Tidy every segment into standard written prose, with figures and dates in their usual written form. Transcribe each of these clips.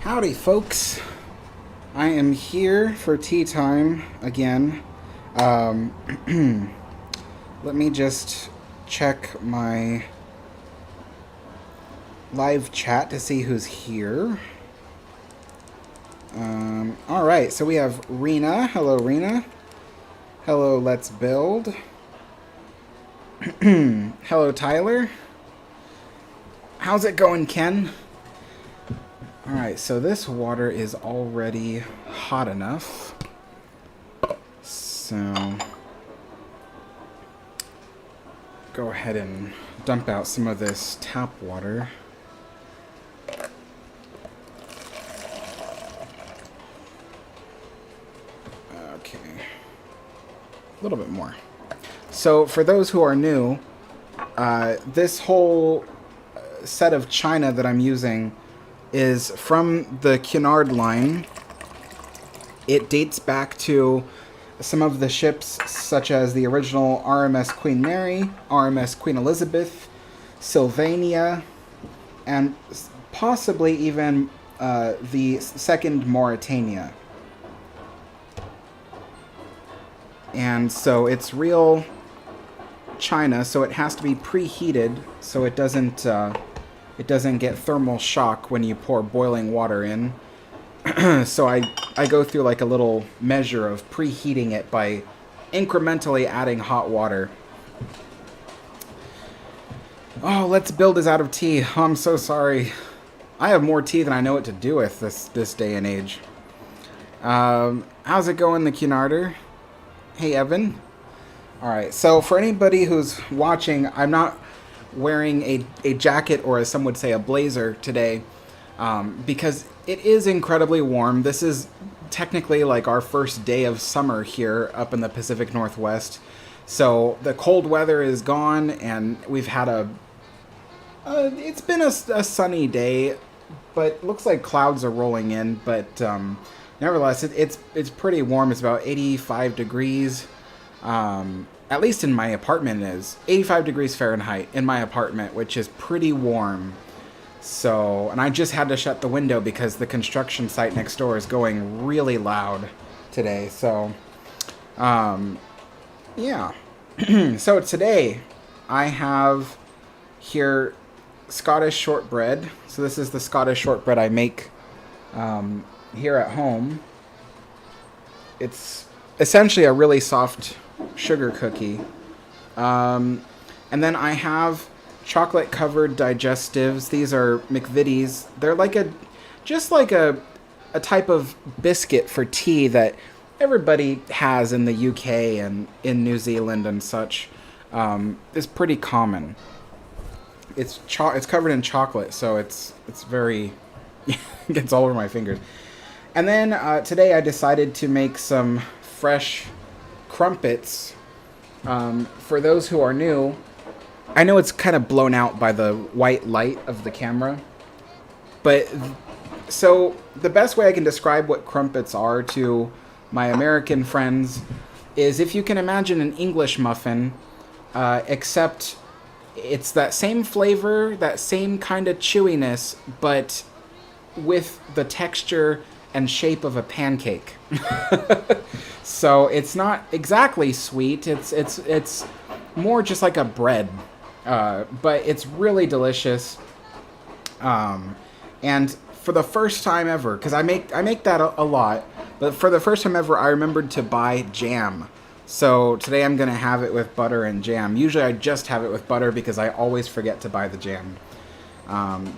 Howdy, folks. I am here for tea time again. Let me just check my live chat to see who's here. Alright, so we have Rena. Hello, Rena. Hello, Let's Build. Hello, Tyler. How's it going, Ken? Alright, so this water is already hot enough. So go ahead and dump out some of this tap water. Okay. A little bit more. So for those who are new, this whole set of china that I'm using is from the Cunard line. It dates back to some of the ships such as the original RMS Queen Mary, RMS Queen Elizabeth, Sylvania, and possibly even the second Mauretania. And so it's real china, so it has to be preheated so it doesn't get thermal shock when you pour boiling water in. So I go through like a little measure of preheating it by incrementally adding hot water. Oh, Let's Build is out of tea. Oh, I'm so sorry. I have more tea than I know what to do with this day and age. How's it going, the Cunarder? Hey, Evan. Alright, so for anybody who's watching, I'm not wearing a jacket, or as some would say, a blazer today, because it is incredibly warm. This is technically like our first day of summer here up in the Pacific Northwest. So the cold weather is gone, and we've had it's been a sunny day, but looks like clouds are rolling in. But nevertheless, it's pretty warm. It's about 85 degrees. At least in my apartment it is. 85 degrees Fahrenheit in my apartment, which is pretty warm. So, and I just had to shut the window because the construction site next door is going really loud today. So, yeah. So today I have here Scottish shortbread. So this is the Scottish shortbread I make here at home. It's essentially a really soft sugar cookie. And then I have chocolate covered digestives. These are McVitie's. They're like just like a type of biscuit for tea that everybody has in the UK and in New Zealand and such. It's pretty common. It's covered in chocolate, so it's very it gets all over my fingers. And then today I decided to make some fresh crumpets. For those who are new, I know it's kind of blown out by the white light of the camera, but so the best way I can describe what crumpets are to my American friends is if you can imagine an English muffin, except it's that same flavor, that same kind of chewiness, but with the texture and shape of a pancake. So it's not exactly sweet. It's more just like a bread, but it's really delicious. And for the first time ever, because I make that a lot, but for the first time ever, I remembered to buy jam. So today I'm gonna have it with butter and jam. Usually I just have it with butter because I always forget to buy the jam.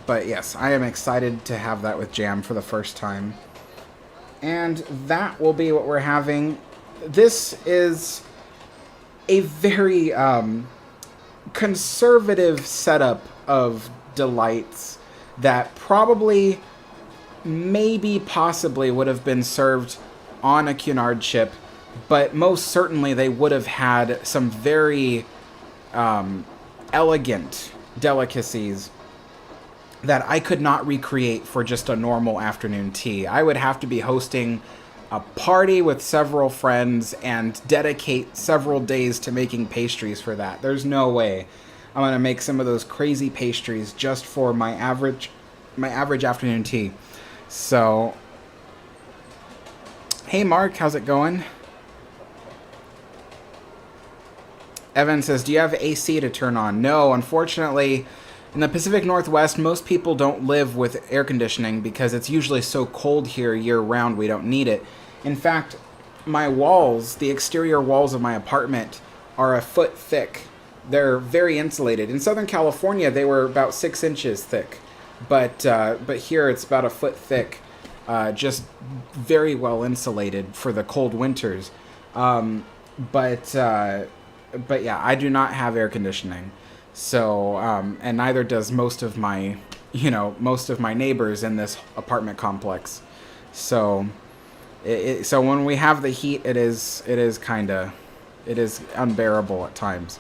But yes, I am excited to have that with jam for the first time. And that will be what we're having. This is a very conservative setup of delights that probably, maybe, possibly would have been served on a Cunard ship, but most certainly they would have had some very elegant delicacies that I could not recreate for just a normal afternoon tea. I would have to be hosting a party with several friends and dedicate several days to making pastries for that. There's no way I'm going to make some of those crazy pastries just for my average afternoon tea. So, hey Mark, how's it going? Evan says, do you have AC to turn on? No, unfortunately, in the Pacific Northwest, most people don't live with air conditioning because it's usually so cold here year-round we don't need it. In fact, my walls, the exterior walls of my apartment, are a foot thick. They're very insulated. In Southern California, they were about 6 inches thick, but here it's about a foot thick, just very well insulated for the cold winters. But yeah, I do not have air conditioning. So, and neither does most of my neighbors in this apartment complex. So, so when we have the heat, it is unbearable at times.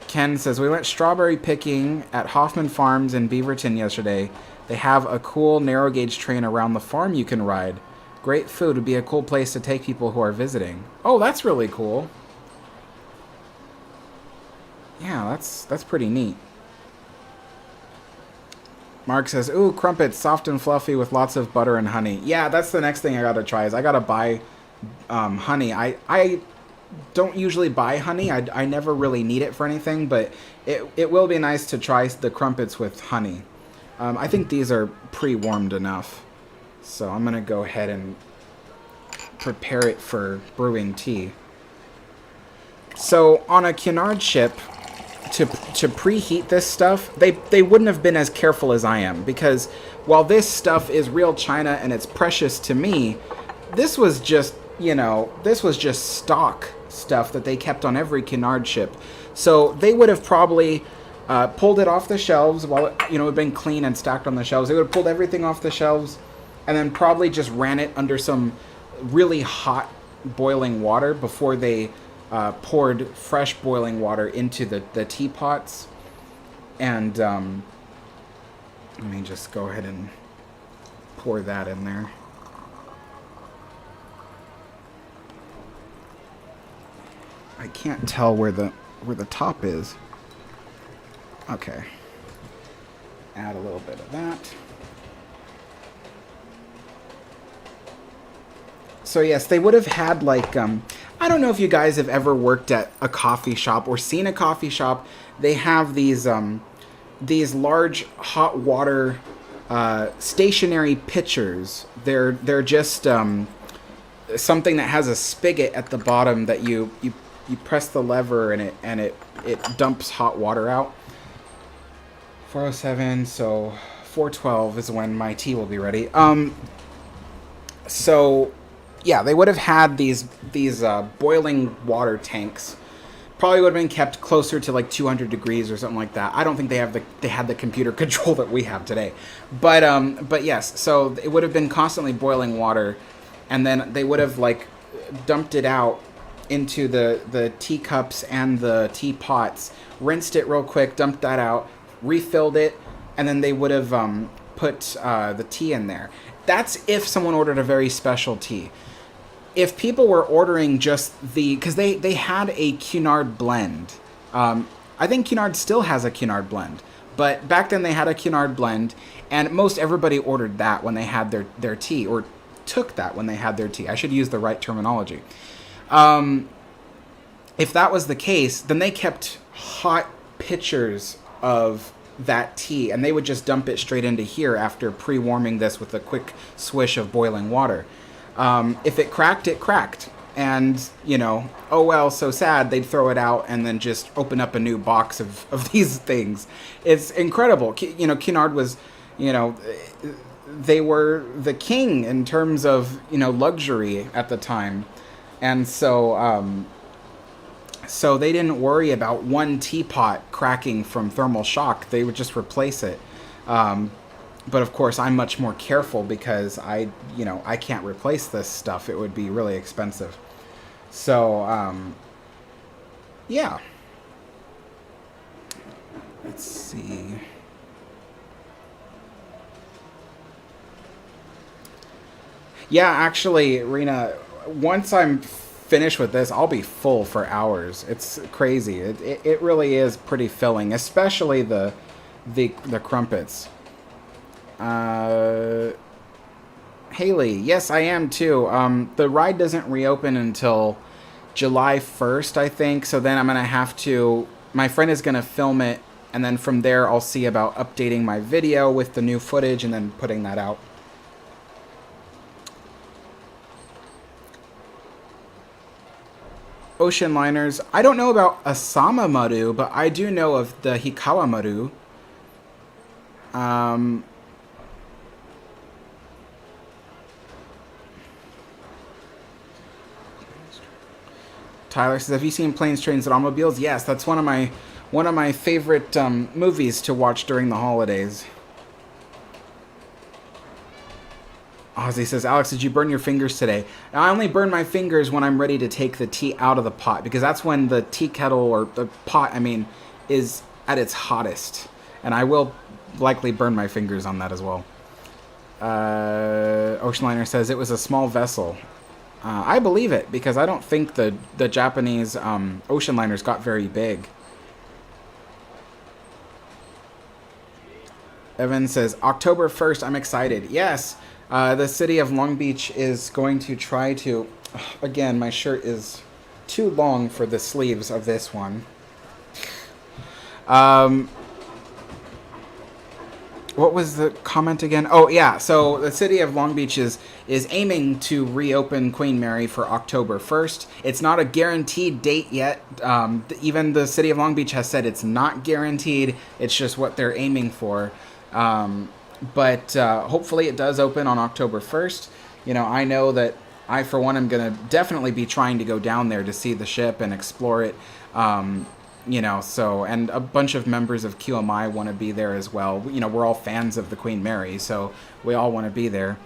Ken says, we went strawberry picking at Hoffman Farms in Beaverton yesterday. They have a cool narrow gauge train around the farm you can ride. Great food. Would be a cool place to take people who are visiting. Oh, that's really cool. Yeah, that's pretty neat. Mark says, ooh, crumpets, soft and fluffy with lots of butter and honey. Yeah, that's the next thing I gotta try is I gotta buy honey. I don't usually buy honey. I never really need it for anything, but it will be nice to try the crumpets with honey. I think these are pre-warmed enough. So I'm gonna go ahead and prepare it for brewing tea. So on a Cunard ship, to preheat this stuff, they wouldn't have been as careful as I am, because while this stuff is real China and it's precious to me, this was just, stock stuff that they kept on every Cunard ship. So they would have probably pulled it off the shelves while it had been clean and stacked on the shelves. They would have pulled everything off the shelves and then probably just ran it under some really hot boiling water before they poured fresh boiling water into the teapots. And let me just go ahead and pour that in there. I can't tell where the top is. Okay. Add a little bit of that. So yes, they would have had like, I don't know if you guys have ever worked at a coffee shop or seen a coffee shop. They have these large hot water stationary pitchers. They're just something that has a spigot at the bottom that you press the lever and it dumps hot water out. 4:07, so 4:12 is when my tea will be ready. So yeah, they would have had these boiling water tanks. Probably would have been kept closer to like 200 degrees or something like that. I don't think they had the computer control that we have today. But yes, so it would have been constantly boiling water, and then they would have like dumped it out into the teacups and the teapots, rinsed it real quick, dumped that out, refilled it, and then they would have put the tea in there. That's if someone ordered a very special tea. If people were ordering just because they had a Cunard blend. I think Cunard still has a Cunard blend, but back then they had a Cunard blend, and most everybody ordered that when they had their tea, or took that when they had their tea. I should use the right terminology. If that was the case, then they kept hot pitchers of that tea, and they would just dump it straight into here after pre-warming this with a quick swish of boiling water. If it cracked, it cracked. And, oh well, so sad, they'd throw it out and then just open up a new box of these things. It's incredible. Cunard was, they were the king in terms of, luxury at the time. And so, so they didn't worry about one teapot cracking from thermal shock. They would just replace it. But of course, I'm much more careful because I can't replace this stuff. It would be really expensive. So, yeah. Let's see. Yeah, actually, Rena, once I'm finished with this, I'll be full for hours. It's crazy. It really is pretty filling, especially the crumpets. Haley, yes, I am too. The ride doesn't reopen until July 1st, I think. So then I'm going to have to... My friend is going to film it, and then from there I'll see about updating my video with the new footage and then putting that out. Ocean liners. I don't know about Asama Maru, but I do know of the Hikawa Maru. Tyler says, "Have you seen Planes, Trains, and Automobiles?" Yes, that's one of my favorite movies to watch during the holidays. Ozzy says, "Alex, did you burn your fingers today?" Now, I only burn my fingers when I'm ready to take the tea out of the pot, because that's when the tea kettle, or the pot, I mean, is at its hottest. And I will likely burn my fingers on that as well. Oceanliner says, "It was a small vessel." I believe it, because I don't think the Japanese ocean liners got very big. Evan says, "October 1st, I'm excited." Yes, the city of Long Beach is going to try to... Again, my shirt is too long for the sleeves of this one. What was the comment again? Oh, yeah. So the city of Long Beach is aiming to reopen Queen Mary for October 1st. It's not a guaranteed date yet. Even the city of Long Beach has said it's not guaranteed. It's just what they're aiming for. But hopefully it does open on October 1st. You know, I know that I, for one, am going to definitely be trying to go down there to see the ship and explore it. You know, so, and a bunch of members of QMI want to be there as well. You know, we're all fans of the Queen Mary, so we all want to be there.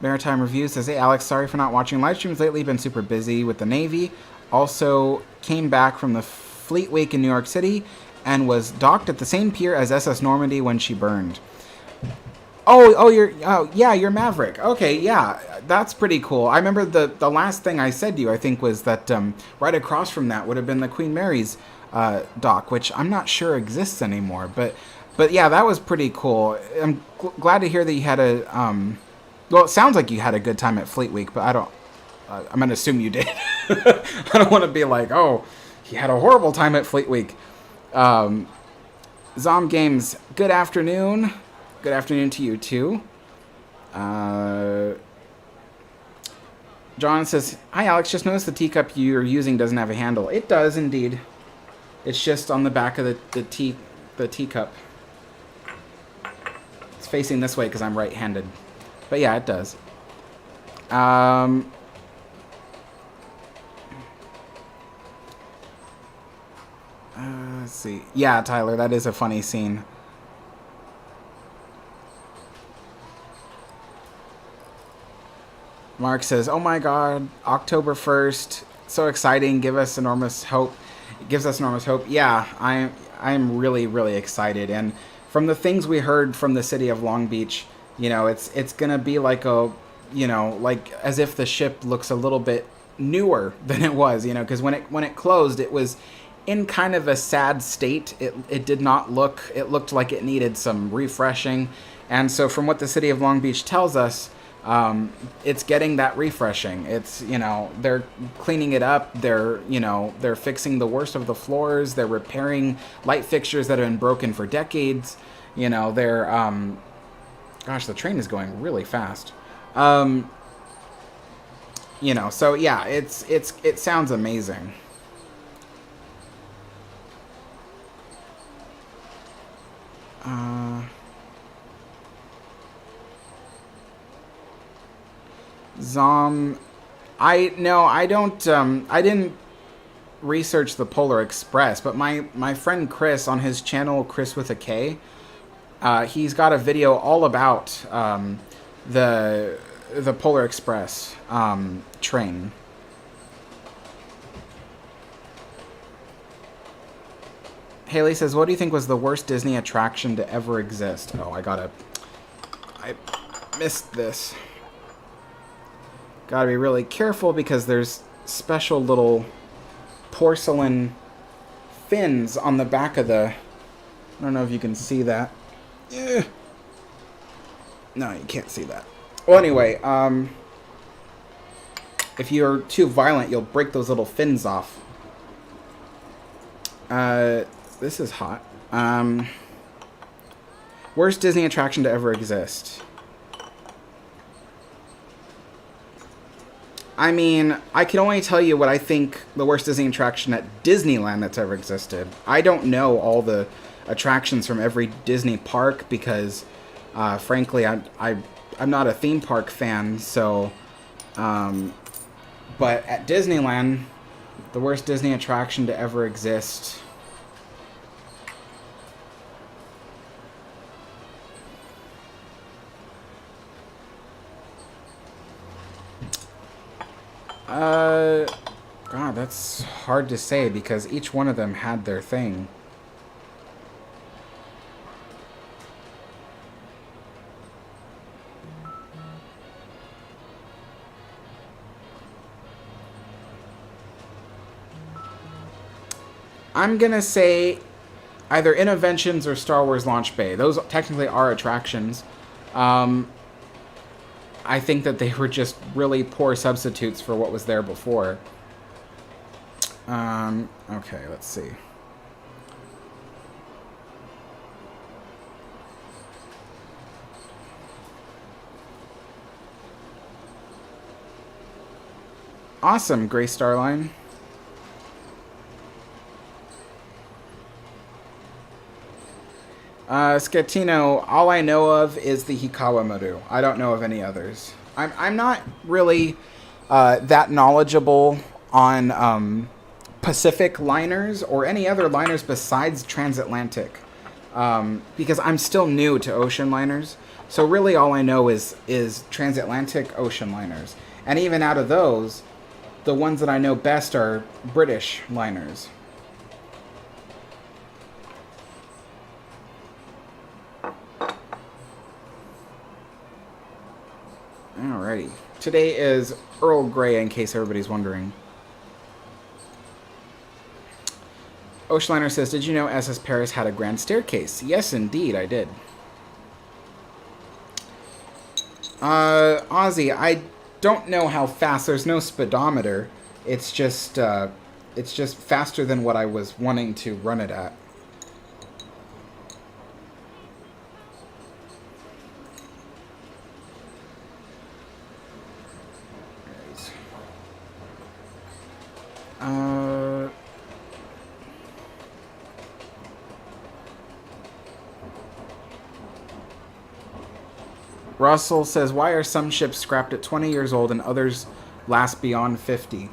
Maritime Review says, "Hey, Alex, sorry for not watching live streams lately. Been super busy with the Navy. Also came back from the Fleet Week in New York City and was docked at the same pier as SS Normandy when she burned." Oh, you're Maverick. Okay, yeah, that's pretty cool. I remember the last thing I said to you, I think, was that right across from that would have been the Queen Mary's dock, which I'm not sure exists anymore. But yeah, that was pretty cool. I'm glad to hear that you had a well, it sounds like you had a good time at Fleet Week, but I don't. I'm gonna assume you did. I don't want to be like, oh, he had a horrible time at Fleet Week. Zom Games, good afternoon. Good afternoon to you, too. John says, "Hi, Alex. Just noticed the teacup you're using doesn't have a handle." It does, indeed. It's just on the back of the teacup. It's facing this way because I'm right-handed. But yeah, it does. Let's see. Yeah, Tyler, that is a funny scene. Mark says, "Oh my God, October 1st, so exciting! Give us enormous hope." It gives us enormous hope. Yeah, I'm really, really excited. And from the things we heard from the city of Long Beach, you know, it's gonna be like a, you know, like as if the ship looks a little bit newer than it was, you know, because when it closed, it was in kind of a sad state. It did not look. It looked like it needed some refreshing, and so from what the city of Long Beach tells us. It's getting that refreshing. It's, you know, they're cleaning it up. They're, you know, they're fixing the worst of the floors. They're repairing light fixtures that have been broken for decades. You know, they're, gosh, the train is going really fast. You know, so yeah, it sounds amazing. Zom, I didn't research the Polar Express, but my friend Chris on his channel, Chris with a K, he's got a video all about the Polar Express train. Haley says, "What do you think was the worst Disney attraction to ever exist?" Oh, I missed this. Gotta be really careful because there's special little porcelain fins on the back of the... I don't know if you can see that. No, you can't see that. Well, anyway, if you're too violent, you'll break those little fins off. This is hot. Worst Disney attraction to ever exist. I mean, I can only tell you what I think the worst Disney attraction at Disneyland that's ever existed. I don't know all the attractions from every Disney park because, frankly, I'm not a theme park fan. So, but at Disneyland, the worst Disney attraction to ever exist. God, that's hard to say because each one of them had their thing. I'm gonna say either Innoventions or Star Wars Launch Bay. Those technically are attractions. I think that they were just really poor substitutes for what was there before. Okay, let's see. Awesome, Gray Starline. Scatino, all I know of is the Hikawa Maru. I don't know of any others. I'm not really that knowledgeable on Pacific liners or any other liners besides transatlantic because I'm still new to ocean liners. So really all I know is transatlantic ocean liners. And even out of those, the ones that I know best are British liners. Alrighty. Today is Earl Grey, in case everybody's wondering. Oceanliner says, did you know SS Paris had a grand staircase? Yes, indeed, I did. Ozzy, I don't know how fast. There's no speedometer. It's just faster than what I was wanting to run it at. Russell says, why are some ships scrapped at 20 years old and others last beyond 50?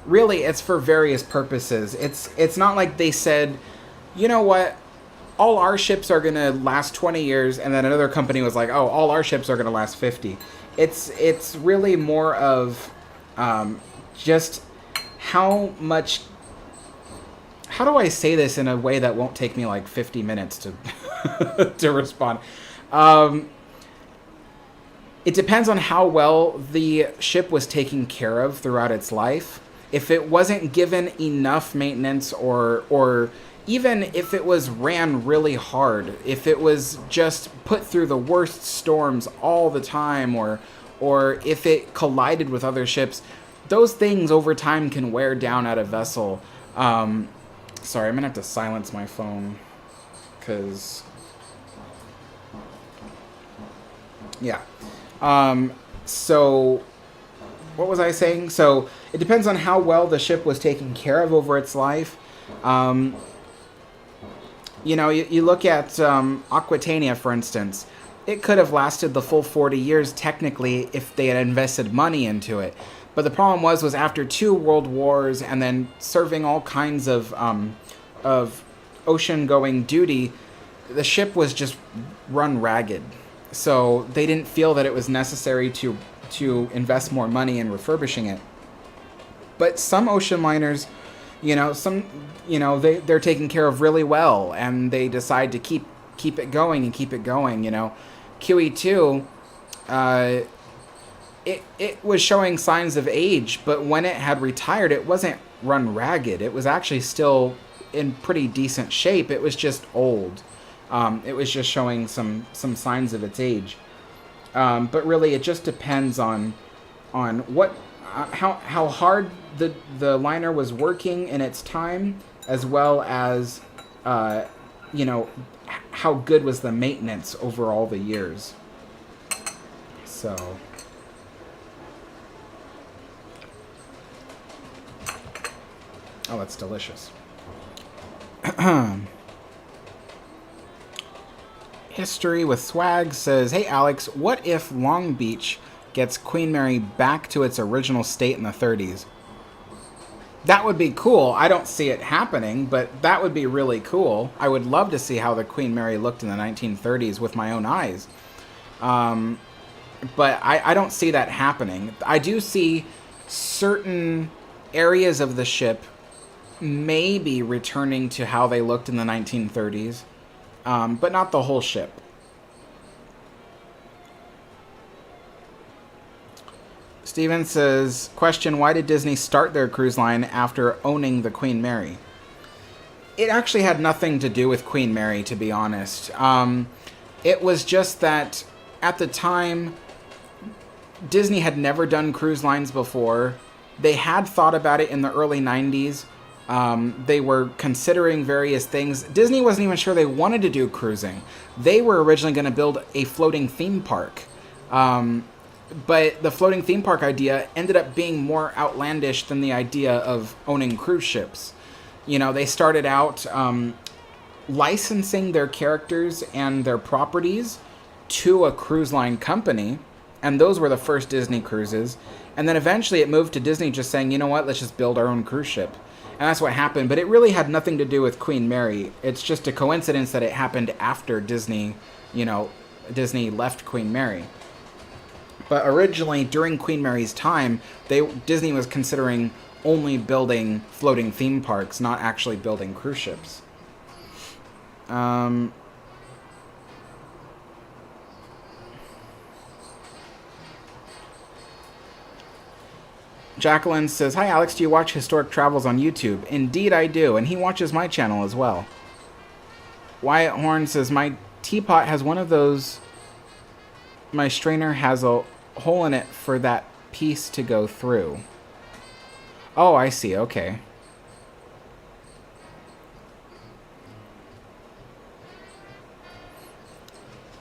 Really, it's for various purposes. It's not like they said, you know what, all our ships are going to last 20 years, and then another company was like, oh, all our ships are going to last 50. It's really more of just how much... How do I say this in a way that won't take me like 50 minutes to to respond? It depends on how well the ship was taken care of throughout its life. If it wasn't given enough maintenance, or even if it was ran really hard, if it was just put through the worst storms all the time, or if it collided with other ships, those things over time can wear down at a vessel. Sorry, I'm going to have to silence my phone, because... Yeah. So, what was I saying? So, it depends on how well the ship was taken care of over its life. You know, you look at Aquitania, for instance. It could have lasted the full 40 years, technically, if they had invested money into it. But the problem was after 2 world wars and then serving all kinds of ocean-going duty, the ship was just run ragged. So they didn't feel that it was necessary to invest more money in refurbishing it. But some ocean liners, they're taken care of really well, and they decide to keep it going and keep it going. You know, QE2, it was showing signs of age, but when it had retired, it wasn't run ragged. It was actually still in pretty decent shape. It was just old. It was just showing some signs of its age. But really, it just depends on what how hard the liner was working in its time, as well as you know, how good was the maintenance over all the years. So. Oh, that's delicious. History with Swag says, hey Alex, what if Long Beach gets Queen Mary back to its original state in the 30s? That would be cool. I don't see it happening, but that would be really cool. I would love to see how the Queen Mary looked in the 1930s with my own eyes. But I don't see that happening. I do see certain areas of the ship maybe returning to how they looked in the 1930s, but not the whole ship. Steven says, question, why did Disney start their cruise line after owning the Queen Mary? It actually had nothing to do with Queen Mary, to be honest. It was just that at the time, Disney had never done cruise lines before. They had thought about it in the early 90s. They were considering various things. Disney wasn't even sure they wanted to do cruising. They were originally going to build a floating theme park. But the floating theme park idea ended up being more outlandish than the idea of owning cruise ships. You know, they started out licensing their characters and their properties to a cruise line company, and those were the first Disney cruises. And then eventually it moved to Disney just saying, you know what, let's just build our own cruise ship. And that's what happened, but it really had nothing to do with Queen Mary. It's just a coincidence that it happened after Disney, you know, Disney left Queen Mary. But originally, during Queen Mary's time, Disney was considering only building floating theme parks, not actually building cruise ships. Jacqueline says, hi Alex, do you watch Historic Travels on YouTube? Indeed I do, and he watches my channel as well. Wyatt Horn says, my teapot has one of those, my strainer has a hole in it for that piece to go through. Oh, I see, okay.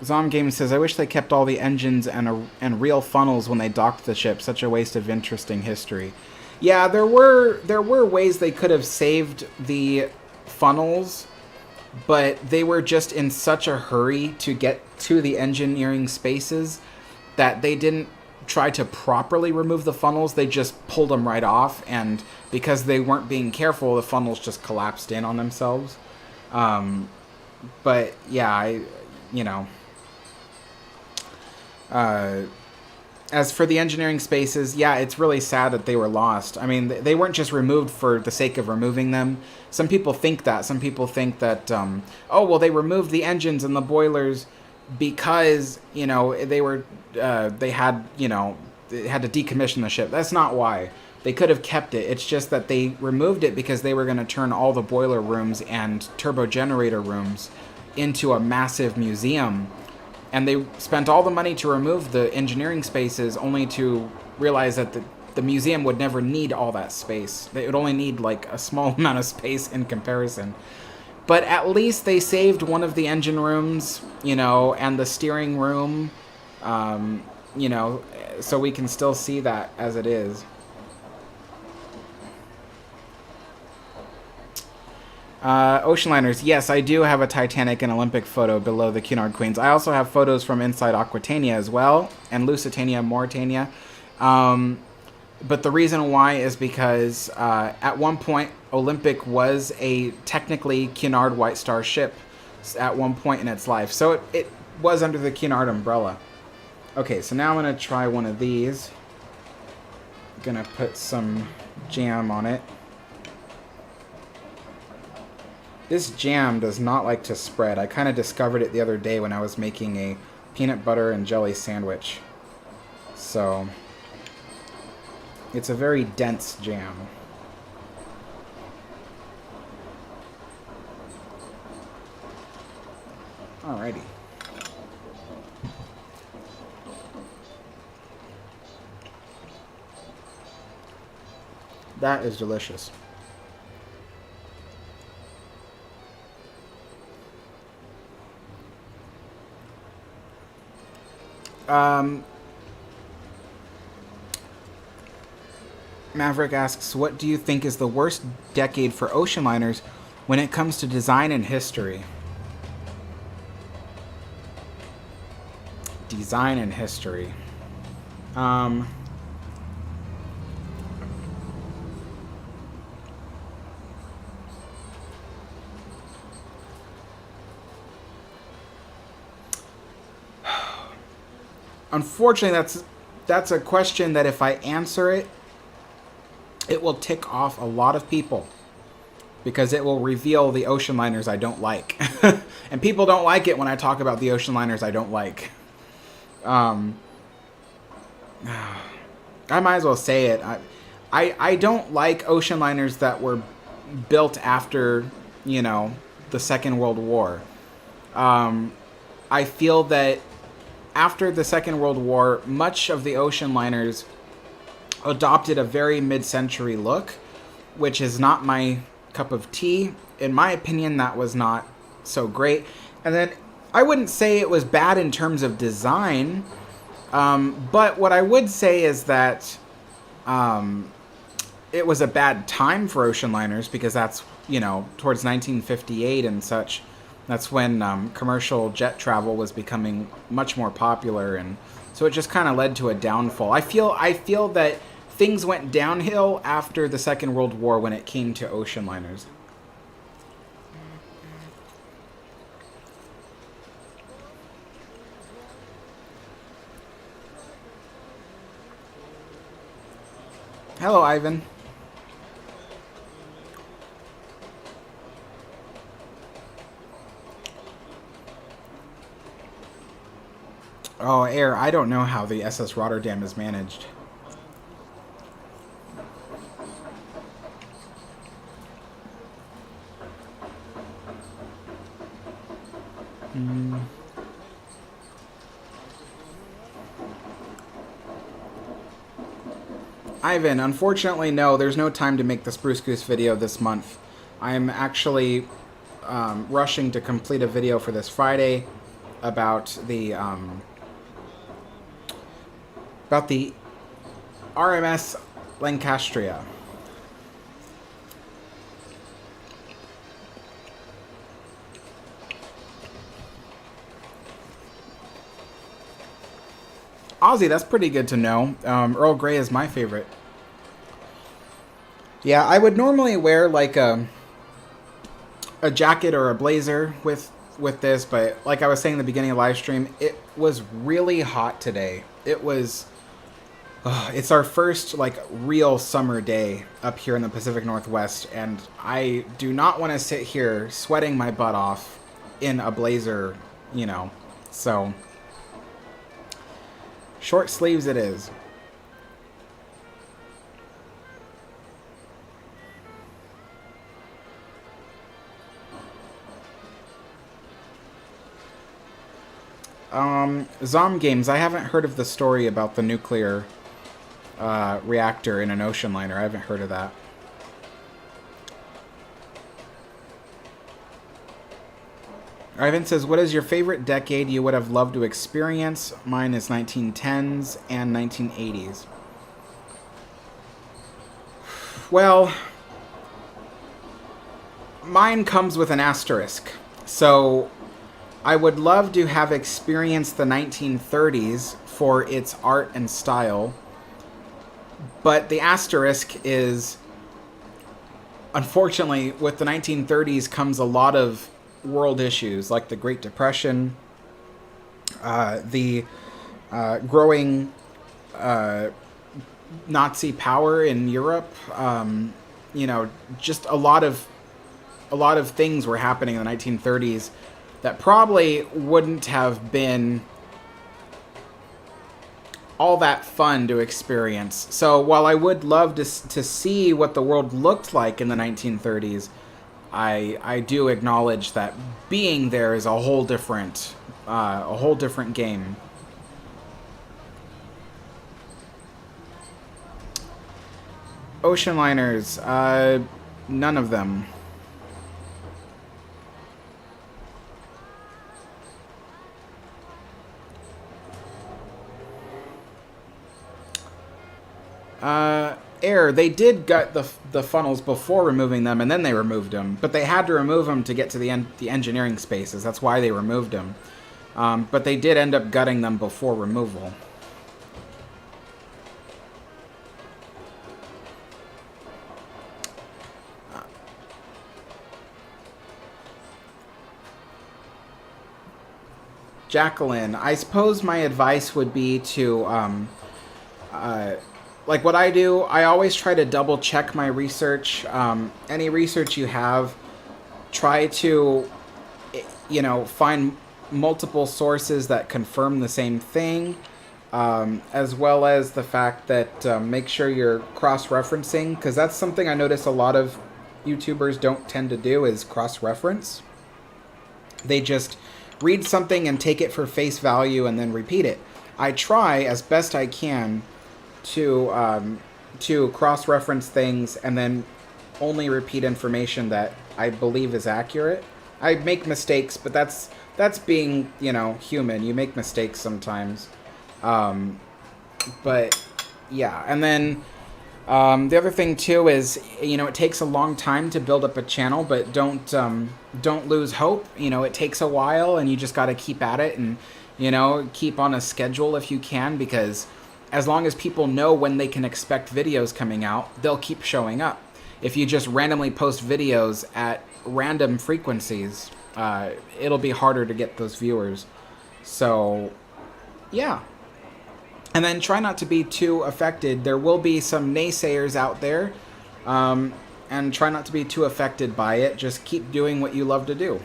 Zom Game says, I wish they kept all the engines and real funnels when they docked the ship. Such a waste of interesting history. Yeah, there were ways they could have saved the funnels, but they were just in such a hurry to get to the engineering spaces that they didn't try to properly remove the funnels. They just pulled them right off, and because they weren't being careful, the funnels just collapsed in on themselves. But yeah, you know. As for the engineering spaces, yeah, it's really sad that they were lost. I mean, they weren't just removed for the sake of removing them. Some people think that. Some people think that, oh, well, they removed the engines and the boilers because, you know, they had to decommission the ship. That's not why. They could have kept it. It's just that they removed it because they were going to turn all the boiler rooms and turbo generator rooms into a massive museum. And they spent all the money to remove the engineering spaces only to realize that the museum would never need all that space. They would only need like a small amount of space in comparison. But at least they saved one of the engine rooms, you know, and the steering room, you know, so we can still see that as it is. Oceanliners, yes, I do have a Titanic and Olympic photo below the Cunard Queens. I also have photos from inside Aquitania as well, and Lusitania and Mauritania. But the reason why is because at one point, Olympic was a technically Cunard White Star ship at one point in its life. So it was under the Cunard umbrella. Okay, so now I'm going to try one of these. I'm going to put some jam on it. This jam does not like to spread. I kind of discovered it the other day when I was making a peanut butter and jelly sandwich. So, it's a very dense jam. Alrighty. That is delicious. Maverick asks, what do you think is the worst decade for ocean liners when it comes to design and history? Design and history. Unfortunately, that's a question that if I answer it, it will tick off a lot of people because it will reveal the ocean liners I don't like. And people don't like it when I talk about the ocean liners I don't like. I might as well say it. I don't like ocean liners that were built after, you know, the Second World War. I feel that after the Second World War, much of the ocean liners adopted a very mid-century look, which is not my cup of tea. In my opinion, that was not so great. And then I wouldn't say it was bad in terms of design, but what I would say is that it was a bad time for ocean liners because that's, you know, towards 1958 and such. That's when commercial jet travel was becoming much more popular, and so it just kind of led to a downfall. I feel that things went downhill after the Second World War when it came to ocean liners. Hello, Ivan. Oh, Air, I don't know how the SS Rotterdam is managed. Ivan, unfortunately, no, there's no time to make the Spruce Goose video this month. I'm actually rushing to complete a video for this Friday about the RMS Lancastria. Aussie, that's pretty good to know. Earl Grey is my favorite. Yeah, I would normally wear like a jacket or a blazer with this, but like I was saying in the beginning of the live stream, it was really hot today. It was it's our first like real summer day up here in the Pacific Northwest, and I do not want to sit here sweating my butt off in a blazer, you know. So short sleeves it is. Zom Games, I haven't heard of the story about the nuclear reactor in an ocean liner. I haven't heard of that. Ivan says, what is your favorite decade you would have loved to experience? Mine is 1910s and 1980s. Well, mine comes with an asterisk. So I would love to have experienced the 1930s for its art and style. But the asterisk is, unfortunately, with the 1930s comes a lot of world issues like the Great Depression, the growing Nazi power in Europe. You know, just a lot of things were happening in the 1930s that probably wouldn't have been all that fun to experience. So while I would love to see what the world looked like in the 1930s, I do acknowledge that being there is a whole different game. Ocean liners, none of them. Air, they did gut the funnels before removing them, and then they removed them. But they had to remove them to get to the engineering spaces. That's why they removed them. But they did end up gutting them before removal. Jacqueline, I suppose my advice would be to, like what I do, I always try to double check my research. Any research you have, try to, find multiple sources that confirm the same thing, as well as the fact that make sure you're cross-referencing, because that's something I notice a lot of YouTubers don't tend to do, is cross-reference. They just read something and take it for face value and then repeat it. I try as best I can to cross-reference things and then only repeat information that I believe is accurate. I make mistakes, but that's being, human. You make mistakes sometimes. But yeah, and then the other thing too is, it takes a long time to build up a channel, but don't lose hope. It takes a while, and you just got to keep at it, and keep on a schedule if you can, because as long as people know when they can expect videos coming out, they'll keep showing up. If you just randomly post videos at random frequencies, it'll be harder to get those viewers. So, yeah. And then try not to be too affected. There will be some naysayers out there, and try not to be too affected by it. Just keep doing what you love to do.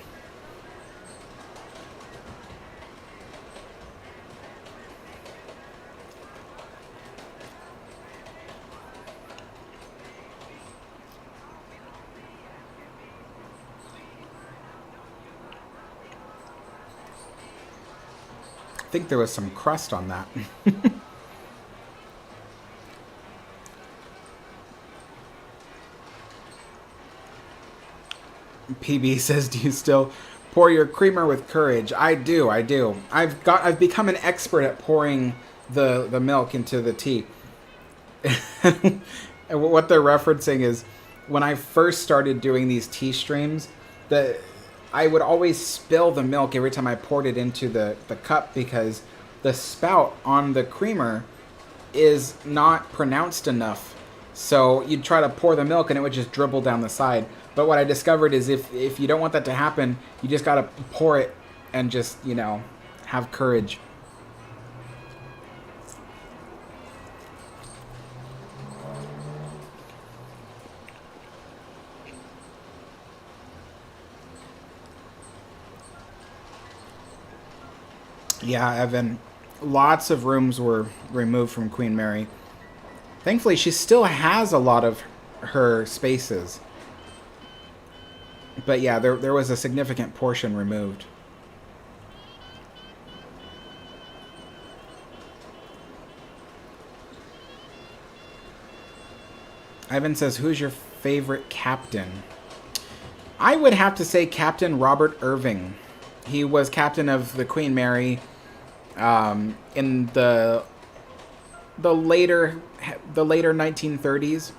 I think there was some crust on that. PB says, do you still pour your creamer with courage? I do. I've become an expert at pouring the milk into the tea. And what they're referencing is when I first started doing these tea streams, I would always spill the milk every time I poured it into the cup, because the spout on the creamer is not pronounced enough. So you'd try to pour the milk and it would just dribble down the side. But what I discovered is if you don't want that to happen, you just got to pour it and just, have courage. Yeah, Evan, lots of rooms were removed from Queen Mary. Thankfully, she still has a lot of her spaces. But yeah, there was a significant portion removed. Ivan says, who's your favorite captain? I would have to say Captain Robert Irving. He was captain of the Queen Mary in the later 1930s.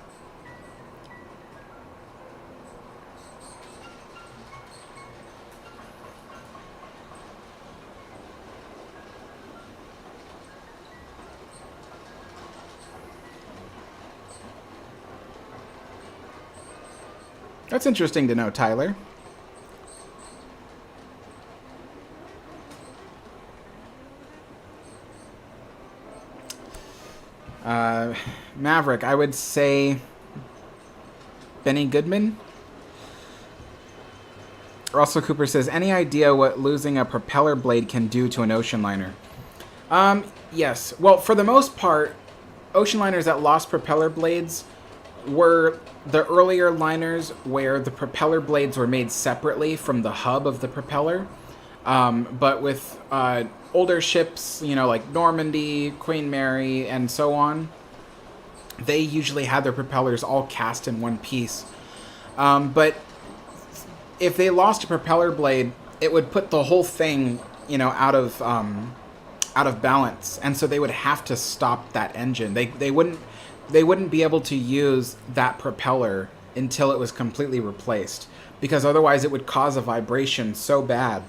That's interesting to know, Tyler. Maverick, I would say Benny Goodman. Russell Cooper says, any idea what losing a propeller blade can do to an ocean liner? Yes. Well, for the most part, ocean liners that lost propeller blades were the earlier liners where the propeller blades were made separately from the hub of the propeller. But with older ships, you know, like Normandy, Queen Mary, and so on, they usually had their propellers all cast in one piece. But if they lost a propeller blade, it would put the whole thing, you know, out of balance, and so they would have to stop that engine. They wouldn't be able to use that propeller until it was completely replaced, because otherwise it would cause a vibration so bad.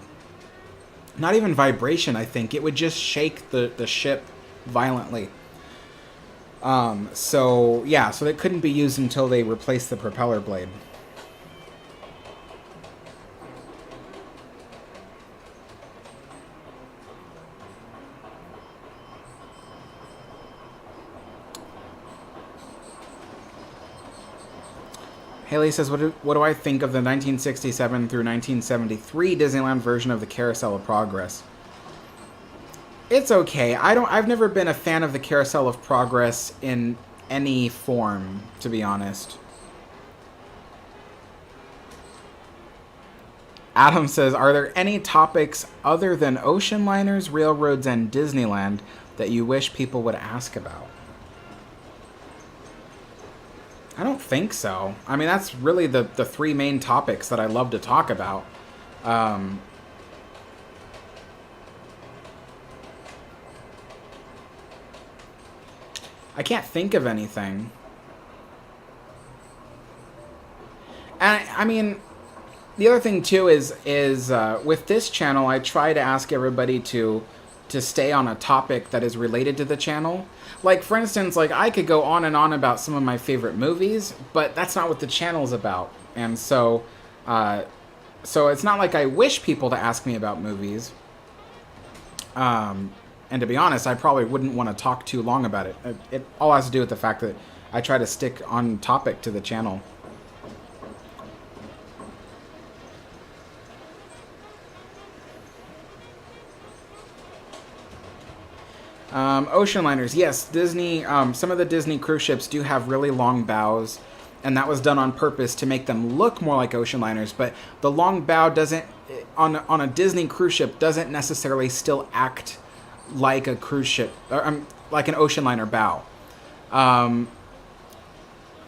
Not even vibration, I think. It would just shake the ship violently. So they couldn't be used until they replaced the propeller blade. Haley says, what do I think of the 1967 through 1973 Disneyland version of the Carousel of Progress? It's okay. I've never been a fan of the Carousel of Progress in any form, to be honest. Adam says, are there any topics other than ocean liners, railroads, and Disneyland that you wish people would ask about? I don't think so. I mean, that's really the three main topics that I love to talk about. I can't think of anything. And I mean, the other thing too is with this channel, I try to ask everybody to stay on a topic that is related to the channel. Like, for instance, like, I could go on and on about some of my favorite movies, but that's not what the channel's about. And so it's not like I wish people to ask me about movies. And to be honest, I probably wouldn't want to talk too long about it. It all has to do with the fact that I try to stick on topic to the channel. Ocean liners, yes. Disney, some of the Disney cruise ships do have really long bows, and that was done on purpose to make them look more like ocean liners. But the long bow doesn't, on a Disney cruise ship, doesn't necessarily still act like a cruise ship, or like an ocean liner bow.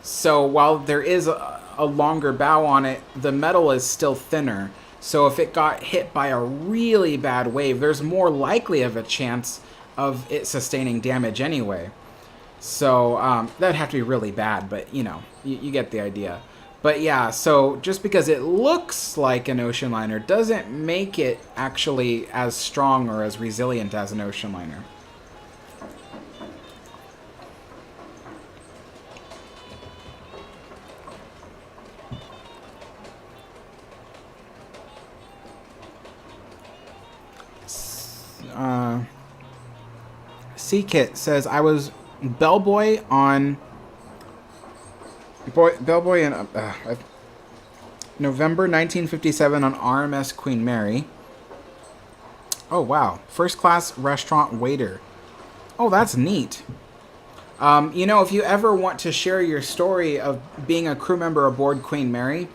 So while there is a longer bow on it, the metal is still thinner. So if it got hit by a really bad wave, there's more likely of a chance of it sustaining damage anyway. So that'd have to be really bad, but you know, you get the idea. But yeah, so just because it looks like an ocean liner doesn't make it actually as strong or as resilient as an ocean liner. C-Kit says, I was bellboy in November 1957 on RMS Queen Mary. Oh, wow. First class restaurant waiter. Oh, that's neat. You know, if you ever want to share your story of being a crew member aboard Queen Mary,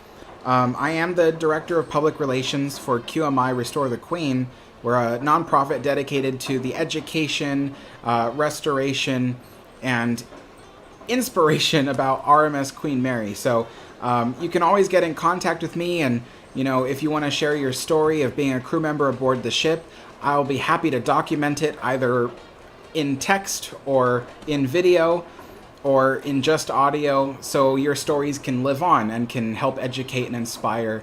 I am the Director of Public Relations for QMI Restore the Queen. We're a nonprofit dedicated to the education, restoration, and inspiration about RMS Queen Mary. So you can always get in contact with me, and you know, if you want to share your story of being a crew member aboard the ship, I'll be happy to document it either in text or in video or in just audio, so your stories can live on and can help educate and inspire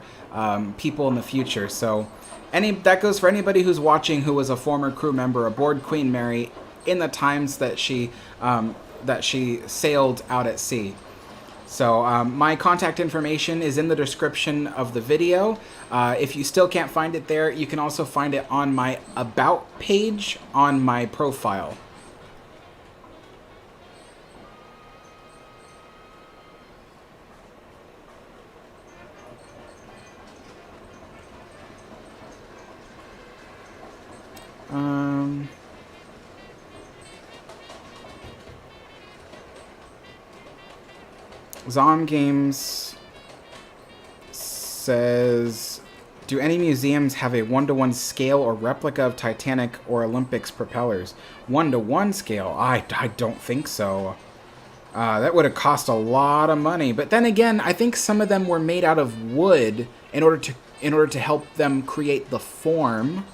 people in the future. So that goes for anybody who's watching who was a former crew member aboard Queen Mary in the times that she sailed out at sea. So my contact information is in the description of the video. If you still can't find it there, you can also find it on my About page on my profile. Zom Games says, do any museums have a 1-to-1 scale or replica of Titanic or Olympics propellers? 1-to-1 scale? I don't think so. That would have cost a lot of money. But then again, I think some of them were made out of wood in order to help them create the form.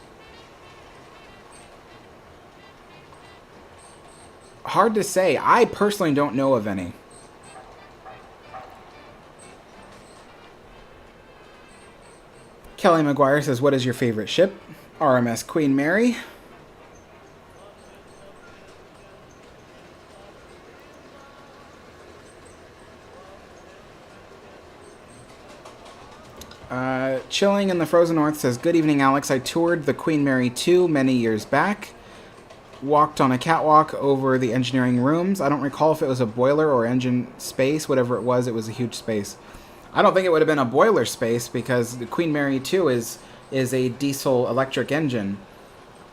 Hard to say. I personally don't know of any. Kelly McGuire says, what is your favorite ship? RMS Queen Mary. Chilling in the Frozen North says, good evening, Alex. I toured the Queen Mary 2 many years back. Walked on a catwalk over the engineering rooms. I don't recall if it was a boiler or engine space. Whatever it was a huge space. I don't think it would have been a boiler space because the Queen Mary 2 is a diesel electric engine.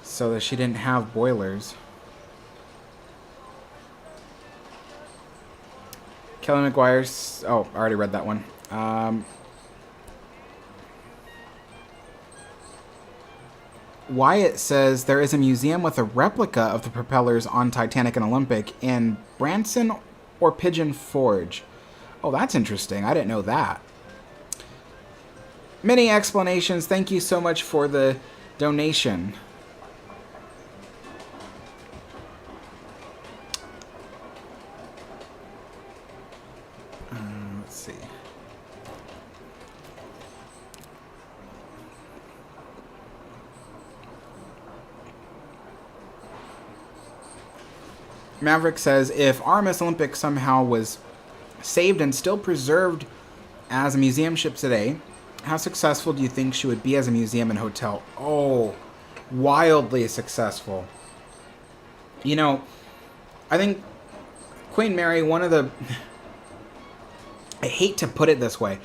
So that she didn't have boilers. Kelly McGuire's... Oh, I already read that one. Wyatt says there is a museum with a replica of the propellers on Titanic and Olympic in Branson or Pigeon Forge. Oh, that's interesting. I didn't know that. Many explanations. Thank you so much for the donation. Let's see. Maverick says, if RMS Olympic somehow was saved and still preserved as a museum ship today, how successful do you think she would be as a museum and hotel? Oh, wildly successful. You know, I think Queen Mary, one of the... I hate to put it this way,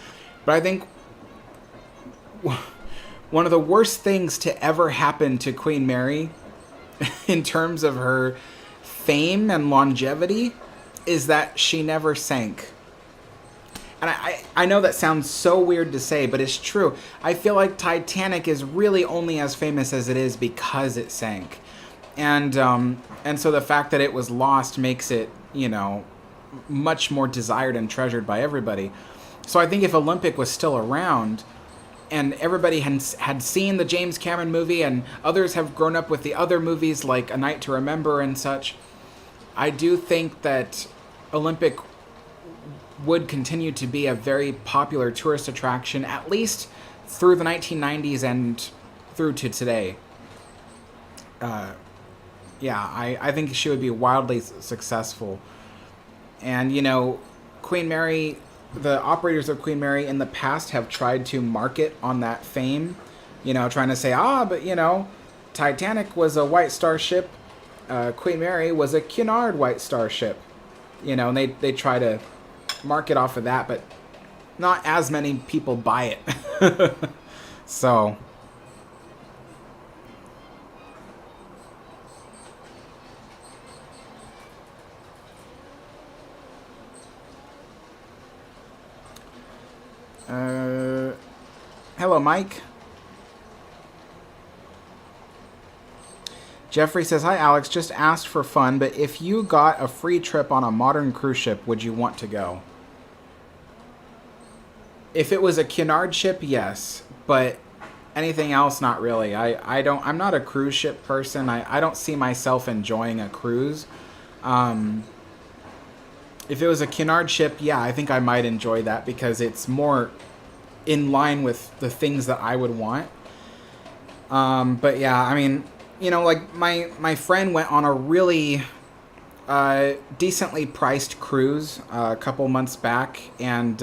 but I think one of the worst things to ever happen to Queen Mary in terms of her fame and longevity is that she never sank. And I know that sounds so weird to say, but it's true. I feel like Titanic is really only as famous as it is because it sank. And so the fact that it was lost makes it, you know, much more desired and treasured by everybody. So I think if Olympic was still around and everybody had seen the James Cameron movie and others have grown up with the other movies like A Night to Remember and such, I do think that Olympic would continue to be a very popular tourist attraction, at least through the 1990s and through to today. Yeah, I think she would be wildly successful. And, you know, Queen Mary, the operators of Queen Mary in the past have tried to market on that fame, you know, trying to say, but, you know, Titanic was a White Star ship. Queen Mary was a Cunard White Star ship. You know, and they try to market off of that, but not as many people buy it. So... hello, Mike. Jeffrey says, hi, Alex. Just asked for fun, but if you got a free trip on a modern cruise ship, would you want to go? If it was a Cunard ship, yes. But anything else, not really. I'm not a cruise ship person. I don't see myself enjoying a cruise. If it was a Cunard ship, yeah, I think I might enjoy that because it's more in line with the things that I would want. But yeah, I mean, you know, like my friend went on a really decently priced cruise a couple months back, and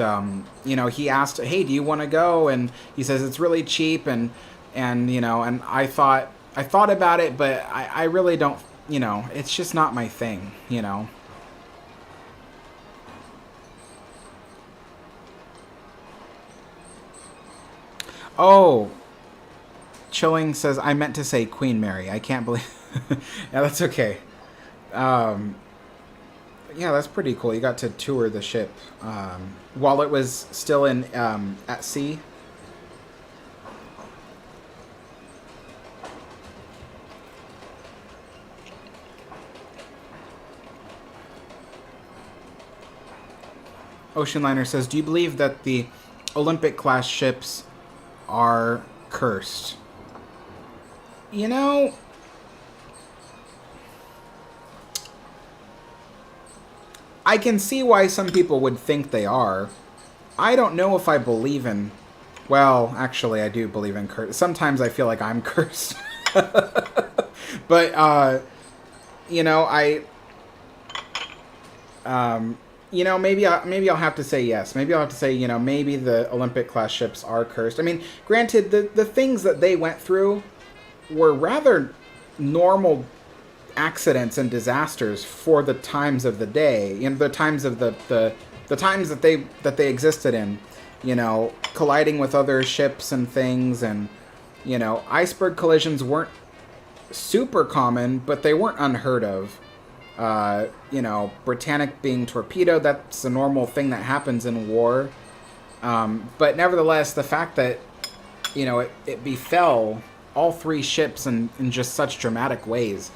you know, he asked, "Hey, do you want to go?" And he says it's really cheap, and you know, and I thought about it, but I really don't, you know, it's just not my thing, you know. Oh, Chilling says, I meant to say Queen Mary. I can't believe... Yeah, that's okay. Yeah, that's pretty cool. You got to tour the ship while it was still in at sea. Ocean Liner says, do you believe that the Olympic class ships are cursed? You know, I can see why some people would think they are. I don't know if I believe in... Well, actually, I do believe in curse. Sometimes I feel like I'm cursed. But, you know, you know, maybe I'll have to say yes. Maybe I'll have to say, you know, maybe the Olympic class ships are cursed. I mean, granted, the things that they went through were rather normal accidents and disasters for the times of the day. You know, the times of the times that they existed in. You know, colliding with other ships and things, and you know, iceberg collisions weren't super common, but they weren't unheard of. You know, Britannic being torpedoed, that's a normal thing that happens in war. But nevertheless, the fact that, you know, it befell all three ships in just such dramatic ways.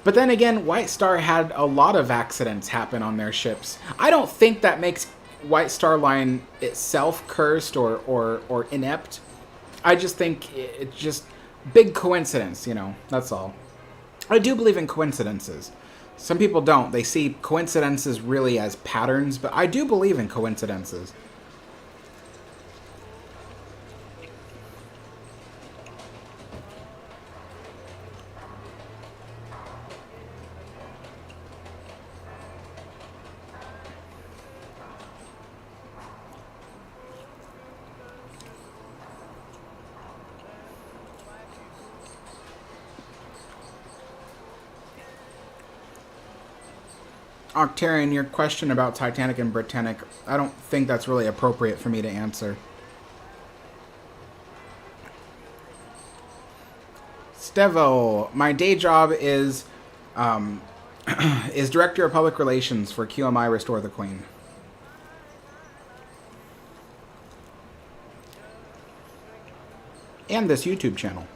But then again, White Star had a lot of accidents happen on their ships. I don't think that makes White Star Line itself cursed or inept. I just think it's just big coincidence, you know, that's all. I do believe in coincidences. Some people don't. They see coincidences really as patterns, but I do believe in coincidences. Octarian, your question about Titanic and Britannic, I don't think that's really appropriate for me to answer. Stevo, my day job is is Director of Public Relations for QMI Restore the Queen. And this YouTube channel.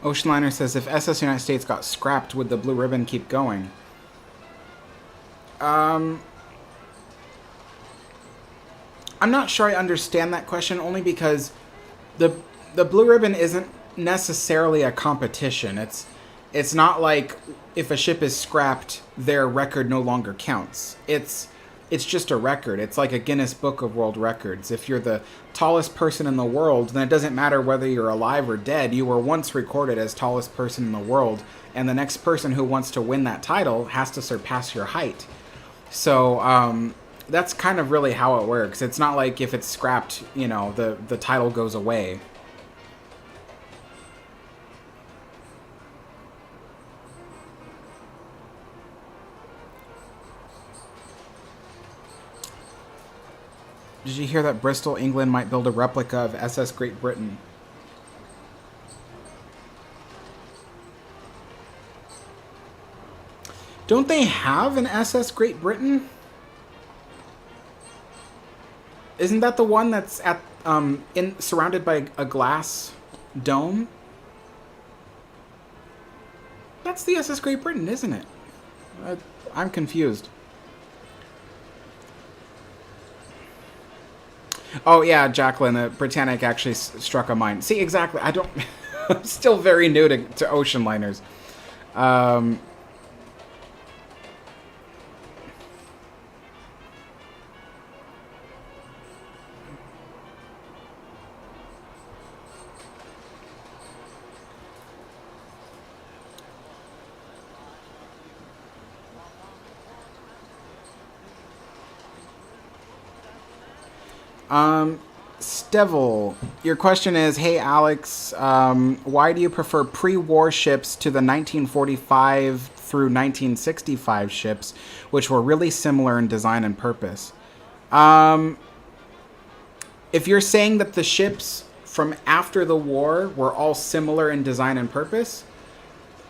Oceanliner says, if SS United States got scrapped, would the blue ribbon keep going? I'm not sure I understand that question, only because the blue ribbon isn't necessarily a competition. It's not like if a ship is scrapped, their record no longer counts. It's just a record. It's like a Guinness Book of World Records. If you're the tallest person in the world, then it doesn't matter whether you're alive or dead. You were once recorded as tallest person in the world, and the next person who wants to win that title has to surpass your height. So that's kind of really how it works. It's not like if it's scrapped, you know, the title goes away. Did you hear that Bristol, England might build a replica of SS Great Britain? Don't they have an SS Great Britain? Isn't that the one that's at surrounded by a glass dome? That's the SS Great Britain, isn't it? I'm confused. Oh yeah, Jacqueline, the Britannic actually struck a mine. See, exactly. I don't. I'm still very new to ocean liners. Stevel, your question is, hey Alex, why do you prefer pre-war ships to the 1945 through 1965 ships, which were really similar in design and purpose? If you're saying that the ships from after the war were all similar in design and purpose,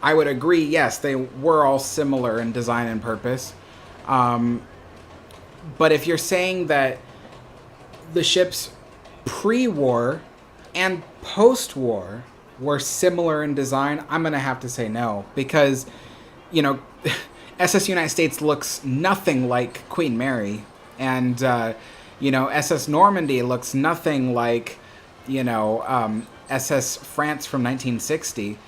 I would agree, yes, they were all similar in design and purpose. But if you're saying that the ships pre-war and post-war were similar in design, I'm going to have to say no. Because, you know, SS United States looks nothing like Queen Mary. And, you know, SS Normandy looks nothing like, you know, SS France from 1960.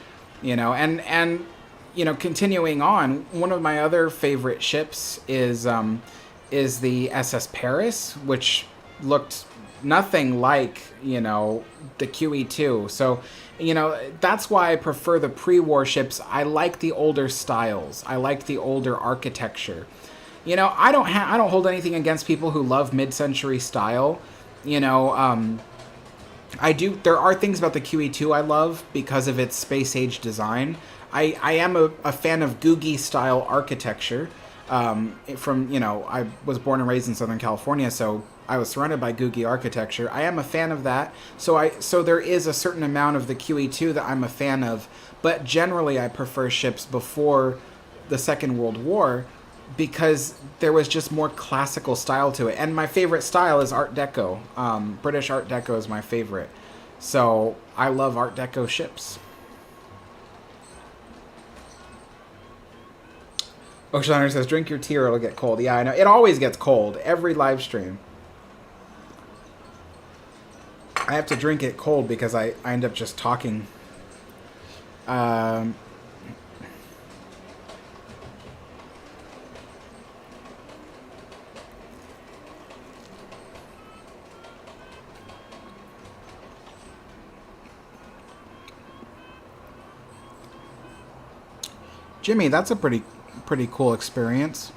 You know, and you know, continuing on, one of my other favorite ships is the SS Paris, which looked nothing like, you know, the QE2. So, you know, that's why I prefer the pre-war ships. I like the older styles. I like the older architecture. You know, I don't hold anything against people who love mid-century style. You know, there are things about the QE2 I love because of its space age design. I am a fan of Googie style architecture. From, you know, I was born and raised in Southern California, so I was surrounded by Googie architecture. I am a fan of that. So there is a certain amount of the QE2 that I'm a fan of, but generally I prefer ships before the Second World War because there was just more classical style to it. And my favorite style is Art Deco. British Art Deco is my favorite. So I love Art Deco ships. Ocean Hunter says, drink your tea or it'll get cold. Yeah, I know. It always gets cold. Every live stream. I have to drink it cold because I end up just talking. Jimmy, that's a pretty cool experience.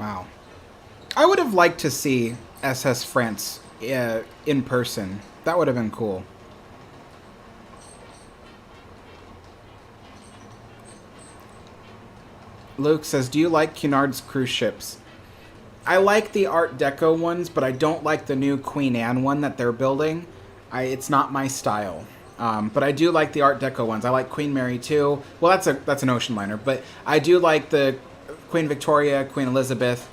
Wow. I would have liked to see SS France in person. That would have been cool. Luke says, do you like Cunard's cruise ships? I like the Art Deco ones, but I don't like the new Queen Anne one that they're building. It's not my style. But I do like the Art Deco ones. I like Queen Mary too. Well, that's an ocean liner, but I do like the Queen Victoria, Queen Elizabeth.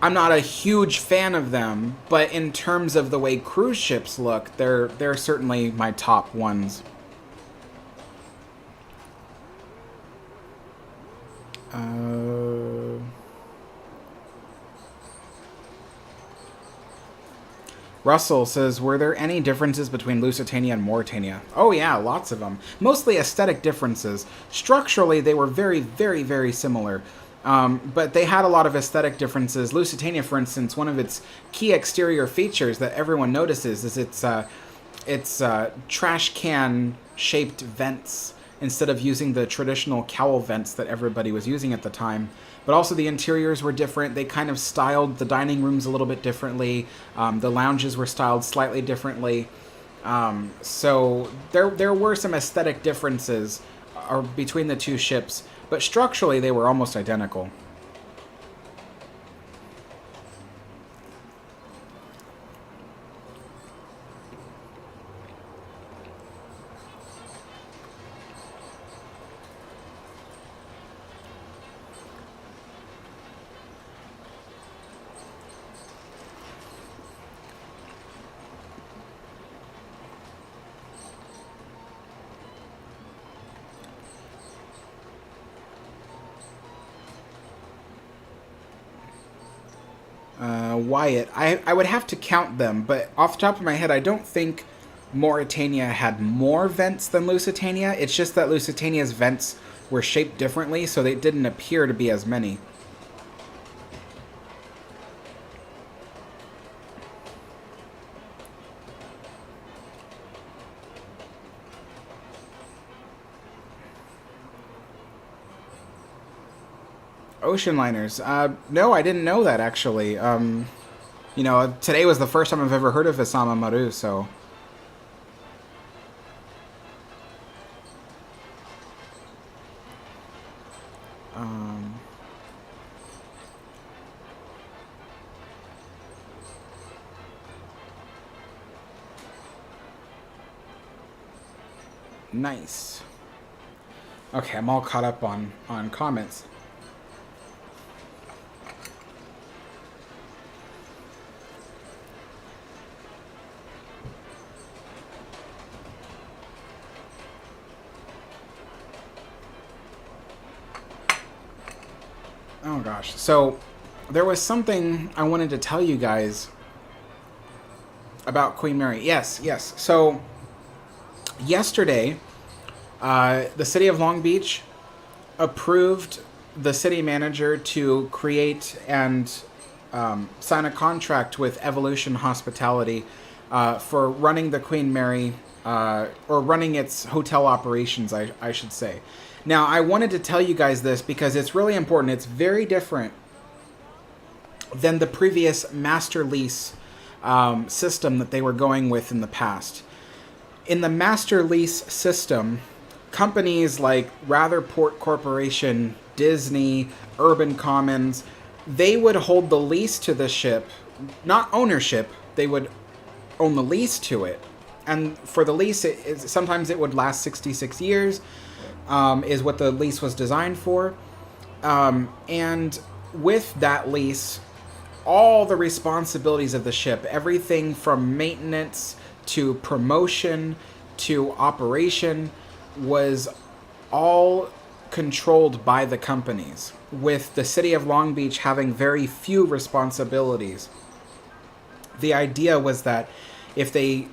I'm not a huge fan of them, but in terms of the way cruise ships look, they're certainly my top ones. Russell says, were there any differences between Lusitania and Mauretania? Oh yeah, lots of them. Mostly aesthetic differences. Structurally, they were very, very, very similar. But they had a lot of aesthetic differences. Lusitania, for instance, one of its key exterior features that everyone notices is its trash can shaped vents instead of using the traditional cowl vents that everybody was using at the time. But also the interiors were different. They kind of styled the dining rooms a little bit differently. The lounges were styled slightly differently. So there were some aesthetic differences between the two ships, but structurally they were almost identical. Wyatt, I would have to count them, but off the top of my head, I don't think Mauretania had more vents than Lusitania. It's just that Lusitania's vents were shaped differently, so they didn't appear to be as many. Ocean liners. No, I didn't know that actually. Today was the first time I've ever heard of Isama Maru, so. Nice. Okay, I'm all caught up on comments. Oh gosh. So there was something I wanted to tell you guys about Queen Mary. Yes. So yesterday, the city of Long Beach approved the city manager to create and sign a contract with Evolution Hospitality for running the Queen Mary, or running its hotel operations, I should say. Now, I wanted to tell you guys this because it's really important. It's very different than the previous master lease system that they were going with in the past. In the master lease system, companies like Ratherport Corporation, Disney, Urban Commons, they would hold the lease to the ship, not ownership. They would own the lease to it. And for the lease, sometimes it would last 66 years, is what the lease was designed for. And with that lease, all the responsibilities of the ship, everything from maintenance to promotion to operation, was all controlled by the companies, with the city of Long Beach having very few responsibilities. The idea was that if they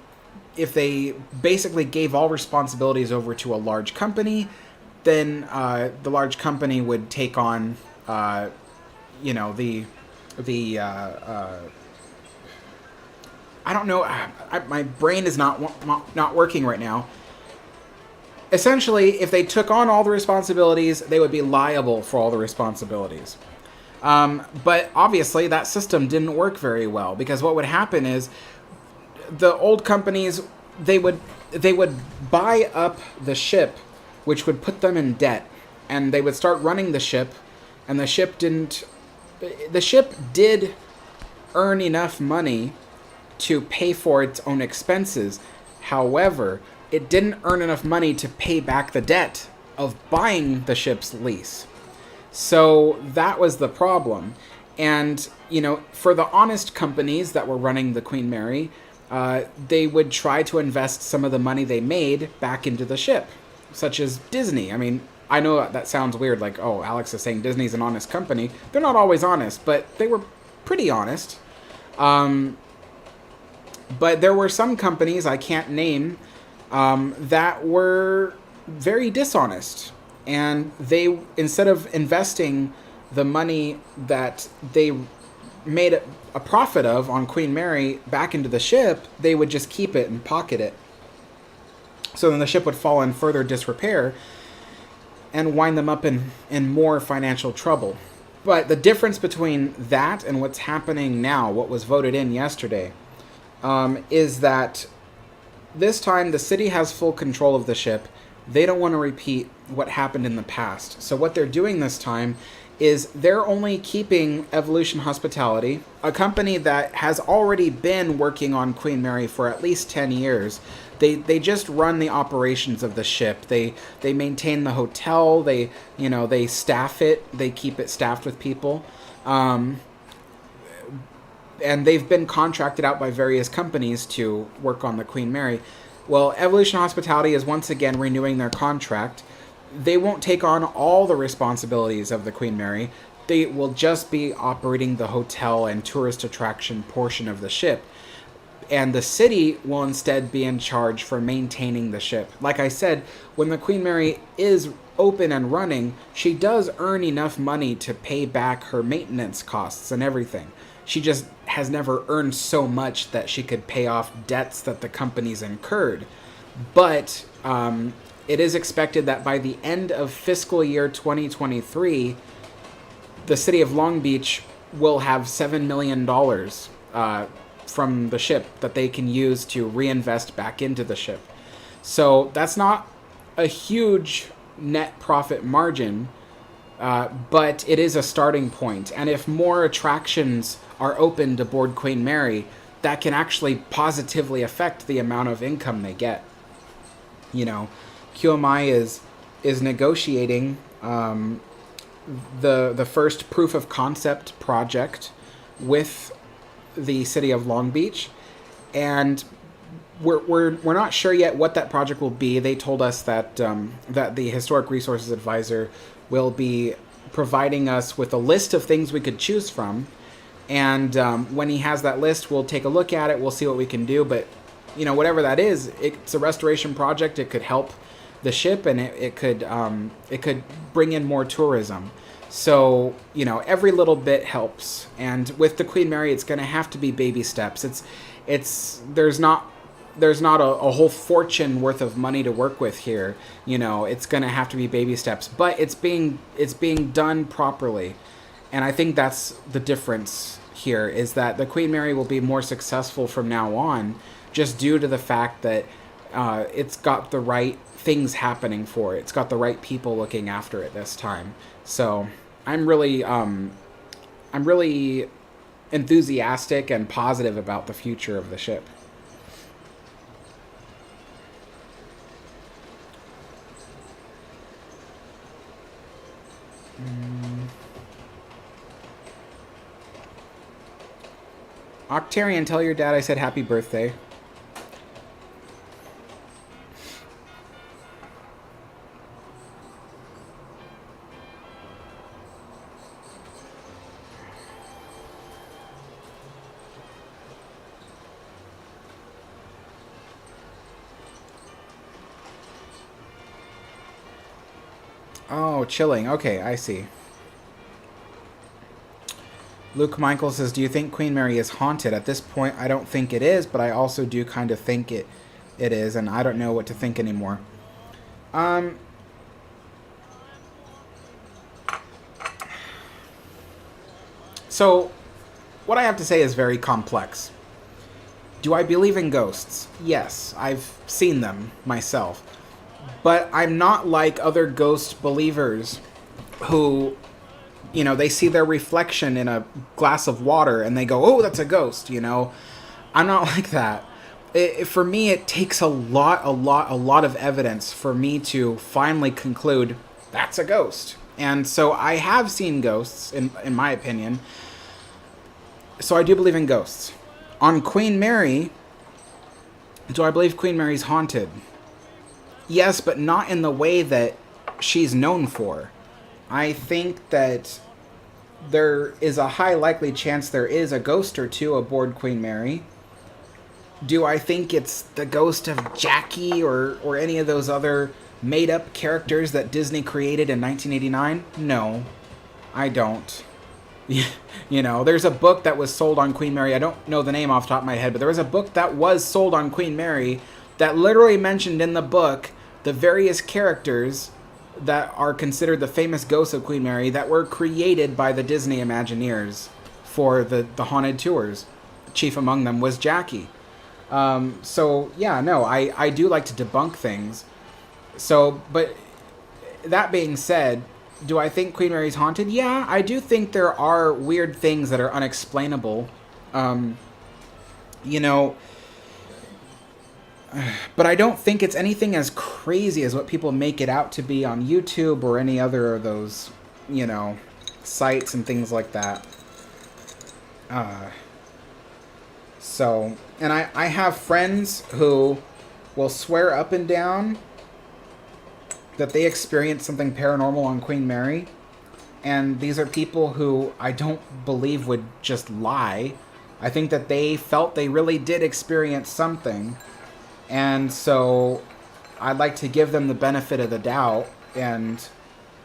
basically gave all responsibilities over to a large company, then the large company would take on, I don't know. My brain is not working right now. Essentially, if they took on all the responsibilities, they would be liable for all the responsibilities. But obviously, that system didn't work very well, because what would happen is the old companies, they would buy up the ship, which would put them in debt, and they would start running the ship, and the ship did earn enough money to pay for its own expenses. However, it didn't earn enough money to pay back the debt of buying the ship's lease. So that was the problem. And, for the honest companies that were running the Queen Mary, they would try to invest some of the money they made back into the ship, such as Disney. I mean, I know that sounds weird, like, oh, Alex is saying Disney's an honest company. They're not always honest, but they were pretty honest. But there were some companies I can't name that were very dishonest. And they, instead of investing the money that they made a profit of on Queen Mary back into the ship, they would just keep it and pocket it. So then the ship would fall in further disrepair and wind them up in more financial trouble. But the difference between that and what's happening now, what was voted in yesterday, is that this time the city has full control of the ship. They don't want to repeat what happened in the past. So what they're doing this time is they're only keeping Evolution Hospitality, a company that has already been working on Queen Mary for at least 10 years. They just run the operations of the ship. They maintain the hotel. They staff it. They keep it staffed with people. And they've been contracted out by various companies to work on the Queen Mary. Well, Evolution Hospitality is once again renewing their contract. They won't take on all the responsibilities of the Queen Mary. They will just be operating the hotel and tourist attraction portion of the ship. And the city will instead be in charge for maintaining the ship. Like I said, when the Queen Mary is open and running, she does earn enough money to pay back her maintenance costs and everything. She just has never earned so much that she could pay off debts that the companies incurred. But it is expected that by the end of fiscal year 2023, the city of Long Beach will have $7 million from the ship that they can use to reinvest back into the ship. So that's not a huge net profit margin, but it is a starting point. And if more attractions are opened aboard Queen Mary, that can actually positively affect the amount of income they get. You know, QMI is negotiating the first proof of concept project with the city of Long Beach, and we're not sure yet what that project will be. They told us that that the Historic Resources Advisor will be providing us with a list of things we could choose from, and when he has that list, we'll take a look at it. We'll see what we can do, but you know, whatever that is, it's a restoration project. It could help the ship, and it could bring in more tourism. So, you know, every little bit helps. And with the Queen Mary, it's going to have to be baby steps. There's not a whole fortune worth of money to work with here. You know, it's going to have to be baby steps, but it's being done properly. And I think that's the difference here, is that the Queen Mary will be more successful from now on, just due to the fact that it's got the right things happening for it. It's got the right people looking after it this time. So I'm really enthusiastic and positive about the future of the ship. Octarian, tell your dad I said happy birthday. Oh, chilling. Okay, I see. Luke Michael says, do you think Queen Mary is haunted? At this point, I don't think it is, but I also do kind of think it is, and I don't know what to think anymore. So, what I have to say is very complex. Do I believe in ghosts? Yes, I've seen them myself. But I'm not like other ghost believers who, you know, they see their reflection in a glass of water and they go, oh, that's a ghost, you know. I'm not like that. For me, it takes a lot of evidence for me to finally conclude that's a ghost. And so I have seen ghosts, in my opinion. So I do believe in ghosts. On Queen Mary, do I believe Queen Mary's haunted? Yes, but not in the way that she's known for. I think that there is a high likely chance there is a ghost or two aboard Queen Mary. Do I think it's the ghost of Jackie or any of those other made-up characters that Disney created in 1989? No, I don't. You know, there's a book that was sold on Queen Mary. I don't know the name off the top of my head, but there was a book that was sold on Queen Mary that literally mentioned in the book the various characters that are considered the famous ghosts of Queen Mary that were created by the Disney Imagineers for the haunted tours. Chief among them was Jackie. So, yeah, no, I do like to debunk things. So, but that being said, do I think Queen Mary's haunted? Yeah, I do think there are weird things that are unexplainable. You know, but I don't think it's anything as crazy as what people make it out to be on YouTube or any other of those, you know, sites and things like that. So, and I have friends who will swear up and down that they experienced something paranormal on Queen Mary. And these are people who I don't believe would just lie. I think that they felt they really did experience something. And so I'd like to give them the benefit of the doubt and,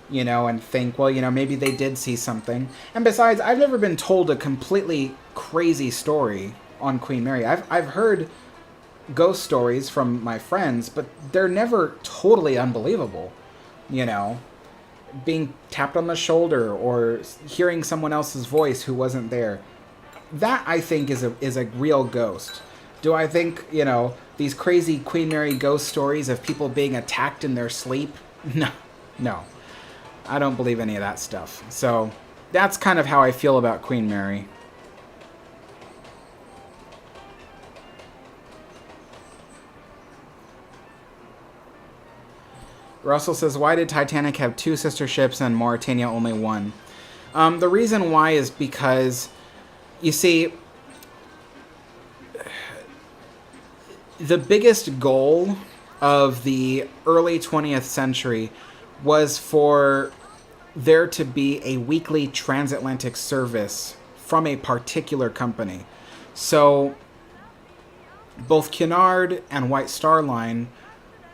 you know, and think, well, you know, maybe they did see something. And besides, I've never been told a completely crazy story on Queen Mary. I've heard ghost stories from my friends, but they're never totally unbelievable, you know. being tapped on the shoulder or hearing someone else's voice who wasn't there. That, I think, is a real ghost. Do I think, these crazy Queen Mary ghost stories of people being attacked in their sleep? No. I don't believe any of that stuff. So that's kind of how I feel about Queen Mary. Russell says, why did Titanic have 2 sister ships and Mauretania only 1? The reason why is because, you see, the biggest goal of the early 20th century was for there to be a weekly transatlantic service from a particular company. So both Cunard and White Star Line,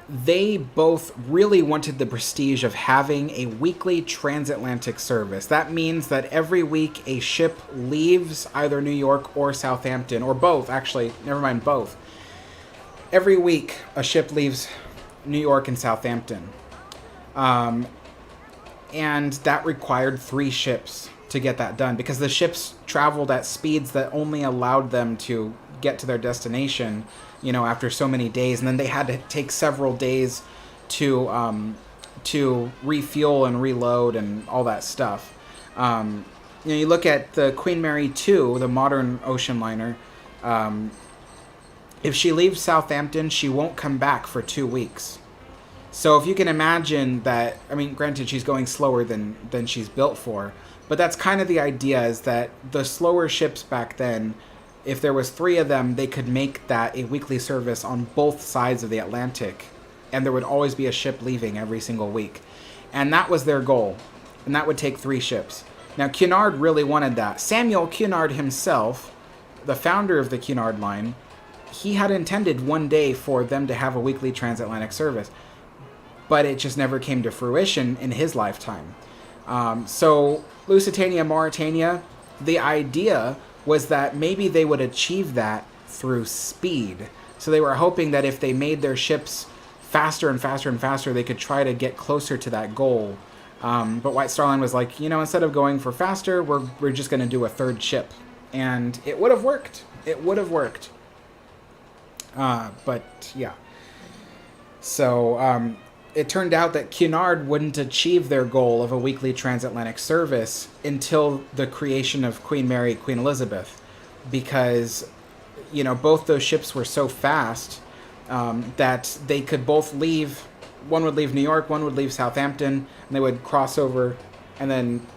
they both really wanted the prestige of having a weekly transatlantic service. That means that every week a ship leaves either New York or Southampton, or both, actually, never mind, both. Every week a ship leaves New York and Southampton. And that required 3 ships to get that done, because the ships traveled at speeds that only allowed them to get to their destination, after so many days, and then they had to take several days to refuel and reload and all that stuff. You look at the Queen Mary 2, the modern ocean liner. If she leaves Southampton, she won't come back for 2 weeks. So if you can imagine that, granted, she's going slower than she's built for, but that's kind of the idea, is that the slower ships back then, if there was 3 of them, they could make that a weekly service on both sides of the Atlantic, and there would always be a ship leaving every single week. And that was their goal, and that would take 3 ships. Now, Cunard really wanted that. Samuel Cunard himself, the founder of the Cunard line, he had intended one day for them to have a weekly transatlantic service, but it just never came to fruition in his lifetime. So Lusitania, Mauretania, the idea was that maybe they would achieve that through speed. So they were hoping that if they made their ships faster and faster and faster, they could try to get closer to that goal. But White Star Line was like, instead of going for faster, we're just going to do a 3rd ship. And it would have worked. It would have worked. But yeah. So it turned out that Cunard wouldn't achieve their goal of a weekly transatlantic service until the creation of Queen Mary, Queen Elizabeth, because, both those ships were so fast that they could both leave. One would leave New York, one would leave Southampton, and they would cross over and then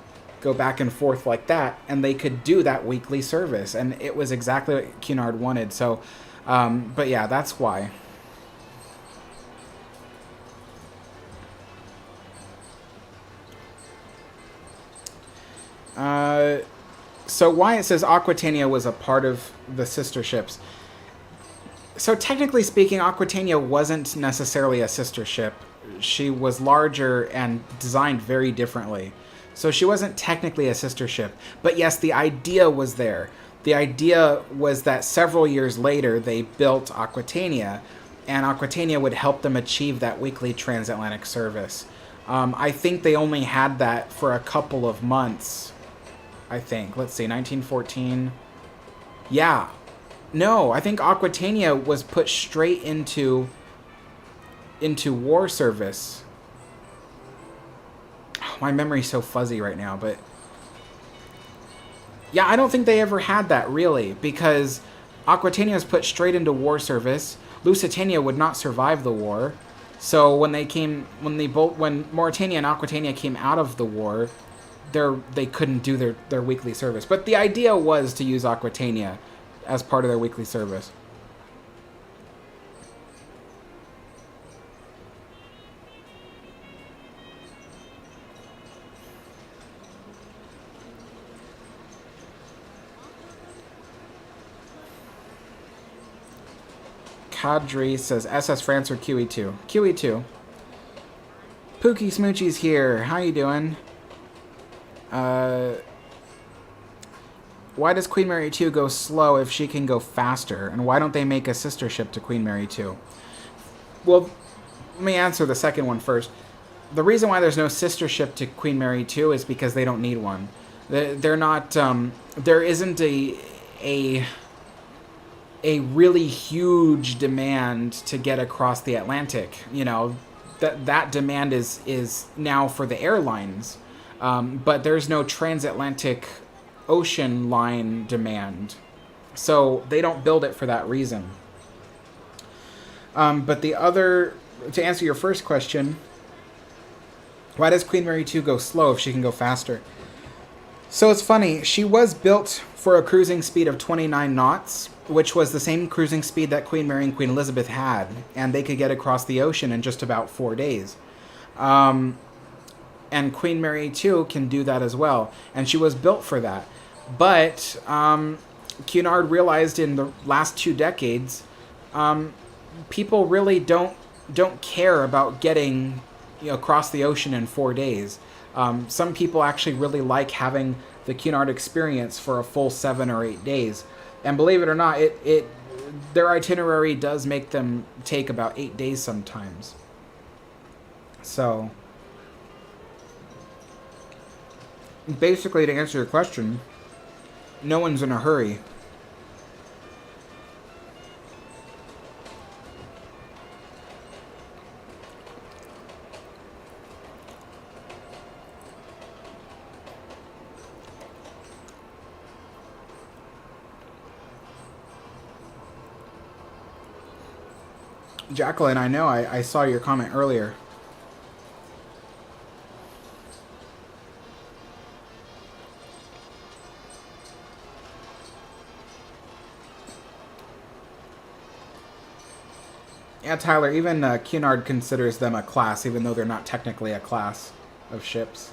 go back and forth like that, and they could do that weekly service, and it was exactly what Cunard wanted. So, but yeah, that's why. So Wyatt says Aquitania was a part of the sister ships. So technically speaking, Aquitania wasn't necessarily a sister ship. She was larger and designed very differently. So she wasn't technically a sister ship. But yes, the idea was there. The idea was that several years later, they built Aquitania, and Aquitania would help them achieve that weekly transatlantic service. I think they only had that for a couple of months. I think. Let's see, 1914. Yeah. No, I think Aquitania was put straight into war service. Oh, my memory's so fuzzy right now, but yeah, I don't think they ever had that, really, because Aquitania was put straight into war service. Lusitania would not survive the war. So when Mauretania and Aquitania came out of the war, they couldn't do their weekly service. But the idea was to use Aquitania as part of their weekly service. Kadri says SS France or QE2. QE2. Pookie Smoochie's here. How you doing? Why does Queen Mary 2 go slow if she can go faster? And why don't they make a sister ship to Queen Mary 2? Well, let me answer the second one first. the reason why there's no sister ship to Queen Mary 2 is because they don't need one. They're not. There isn't a really huge demand to get across the Atlantic. You know, that demand is now for the airlines, but there's no transatlantic ocean line demand, so they don't build it for that reason. But to answer your first question, why does Queen Mary 2 go slow if she can go faster? So it's funny, she was built for a cruising speed of 29 knots, which was the same cruising speed that Queen Mary and Queen Elizabeth had, and they could get across the ocean in just about 4 days. And Queen Mary 2 can do that as well, and she was built for that. But Cunard realized in the last 2 decades, people really don't care about getting across the ocean in 4 days. Some people actually really like having the Cunard experience for a full 7 or 8 days. And believe it or not, their itinerary does make them take about 8 days sometimes. So, basically, to answer your question, no one's in a hurry. Jacqueline, I know, I saw your comment earlier. Yeah, Tyler, even Cunard considers them a class, even though they're not technically a class of ships.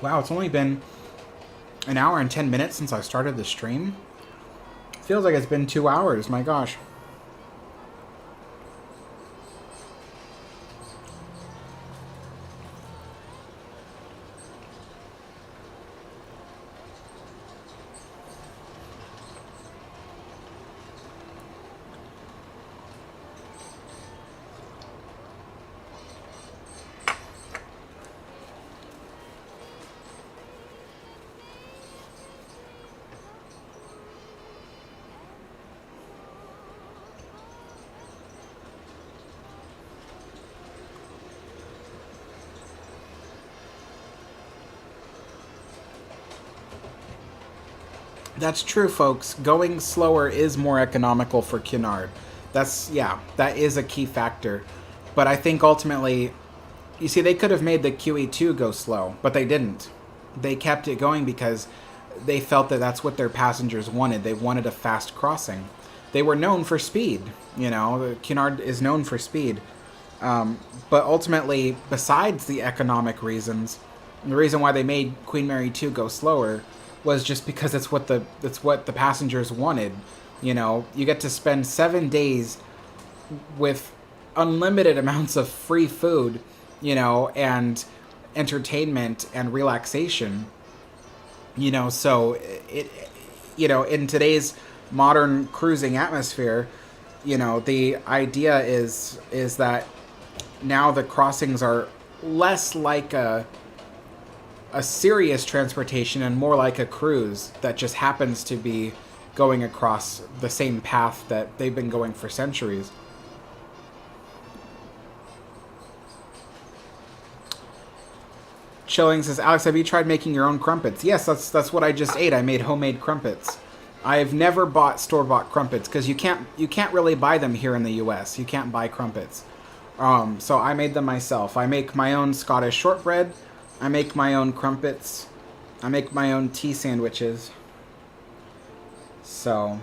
Wow, it's only been an hour and 10 minutes since I started the stream. Feels like it's been 2 hours, my gosh. That's true, folks. Going slower is more economical for Cunard. That is a key factor. But I think ultimately, you see, they could have made the QE2 go slow, but they didn't. They kept it going because they felt that that's what their passengers wanted. They wanted a fast crossing. They were known for speed. Cunard is known for speed. But ultimately, besides the economic reasons, the reason why they made Queen Mary 2 go slower was just because it's what the passengers wanted. You get to spend 7 days with unlimited amounts of free food, and entertainment and relaxation. So in today's modern cruising atmosphere, the idea is that now the crossings are less like a serious transportation and more like a cruise that just happens to be going across the same path that they've been going for centuries. Chilling says, Alex, have you tried making your own crumpets? Yes, that's what I just ate. I made homemade crumpets. I've never bought store-bought crumpets because you can't really buy them here in the U.S. You can't buy crumpets. So I made them myself. I make my own Scottish shortbread. I make my own crumpets. I make my own tea sandwiches. So.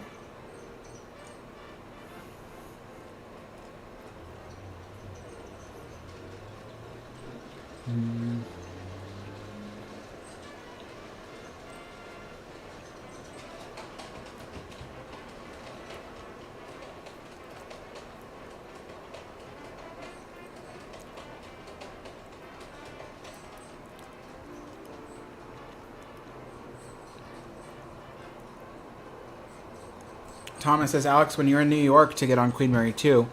Thomas says, Alex, when you're in New York to get on Queen Mary 2,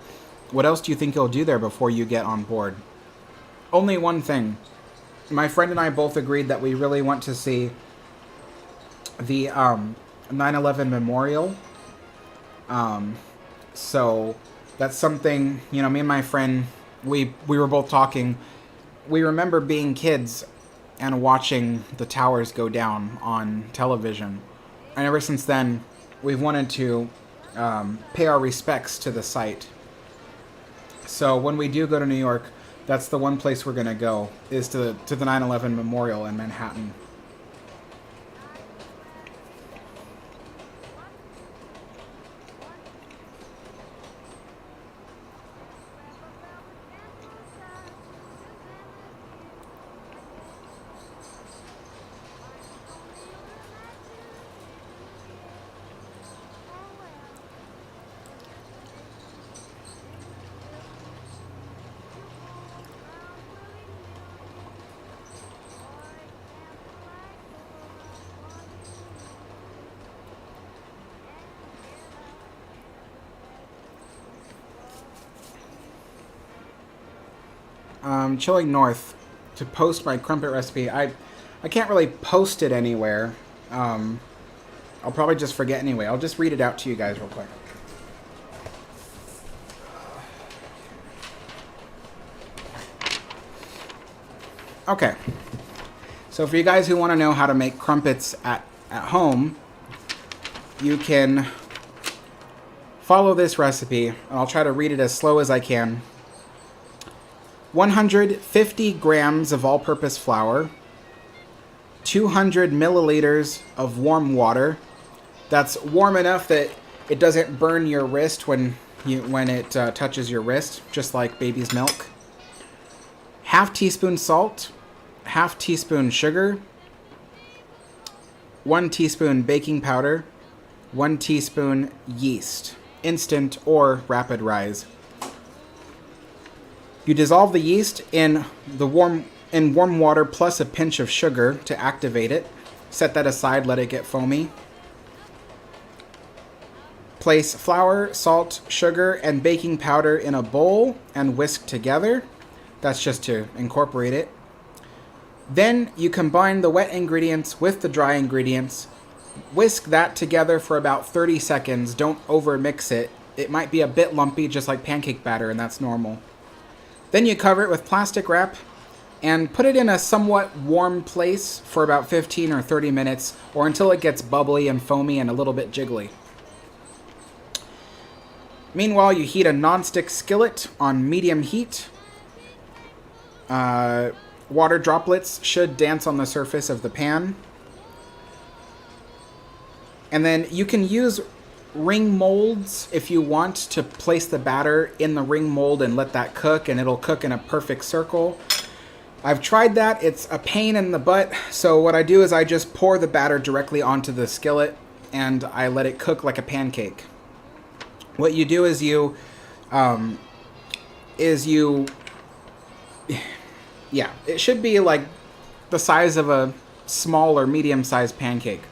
what else do you think you'll do there before you get on board? Only one thing. My friend and I both agreed that we really want to see the 9/11 memorial. So that's something, you know, me and my friend, we were both talking. We remember being kids and watching the towers go down on television. And ever since then, we've wanted to pay our respects to the site. So when we do go to New York, that's the one place we're going to go, is to the 9/11 memorial in Manhattan. Chilling North to post my crumpet recipe. I can't really post it anywhere. I'll probably just forget anyway. I'll just read it out to you guys real quick. Okay. So for you guys who want to know how to make crumpets at home, you can follow this recipe, and I'll try to read it as slow as I can. 150 grams of all-purpose flour, 200 milliliters of warm water. That's warm enough that it doesn't burn your wrist when it touches your wrist, just like baby's milk. Half teaspoon salt, half teaspoon sugar, 1 teaspoon baking powder, 1 teaspoon yeast, instant or rapid rise. You dissolve the yeast in warm water plus a pinch of sugar to activate it. Set that aside, let it get foamy. Place flour, salt, sugar, and baking powder in a bowl and whisk together. That's just to incorporate it. Then you combine the wet ingredients with the dry ingredients. Whisk that together for about 30 seconds. Don't overmix it. It might be a bit lumpy, just like pancake batter, and that's normal. Then you cover it with plastic wrap and put it in a somewhat warm place for about 15 or 30 minutes, or until it gets bubbly and foamy and a little bit jiggly. Meanwhile, you heat a nonstick skillet on medium heat. Water droplets should dance on the surface of the pan. And then you can use ring molds if you want to place the batter in the ring mold and let that cook, and it'll cook in a perfect circle. I've tried that. It's a pain in the butt. So what I do is I just pour the batter directly onto the skillet and I let it cook like a pancake. What you do is you yeah, it should be like the size of a small or medium-sized pancake.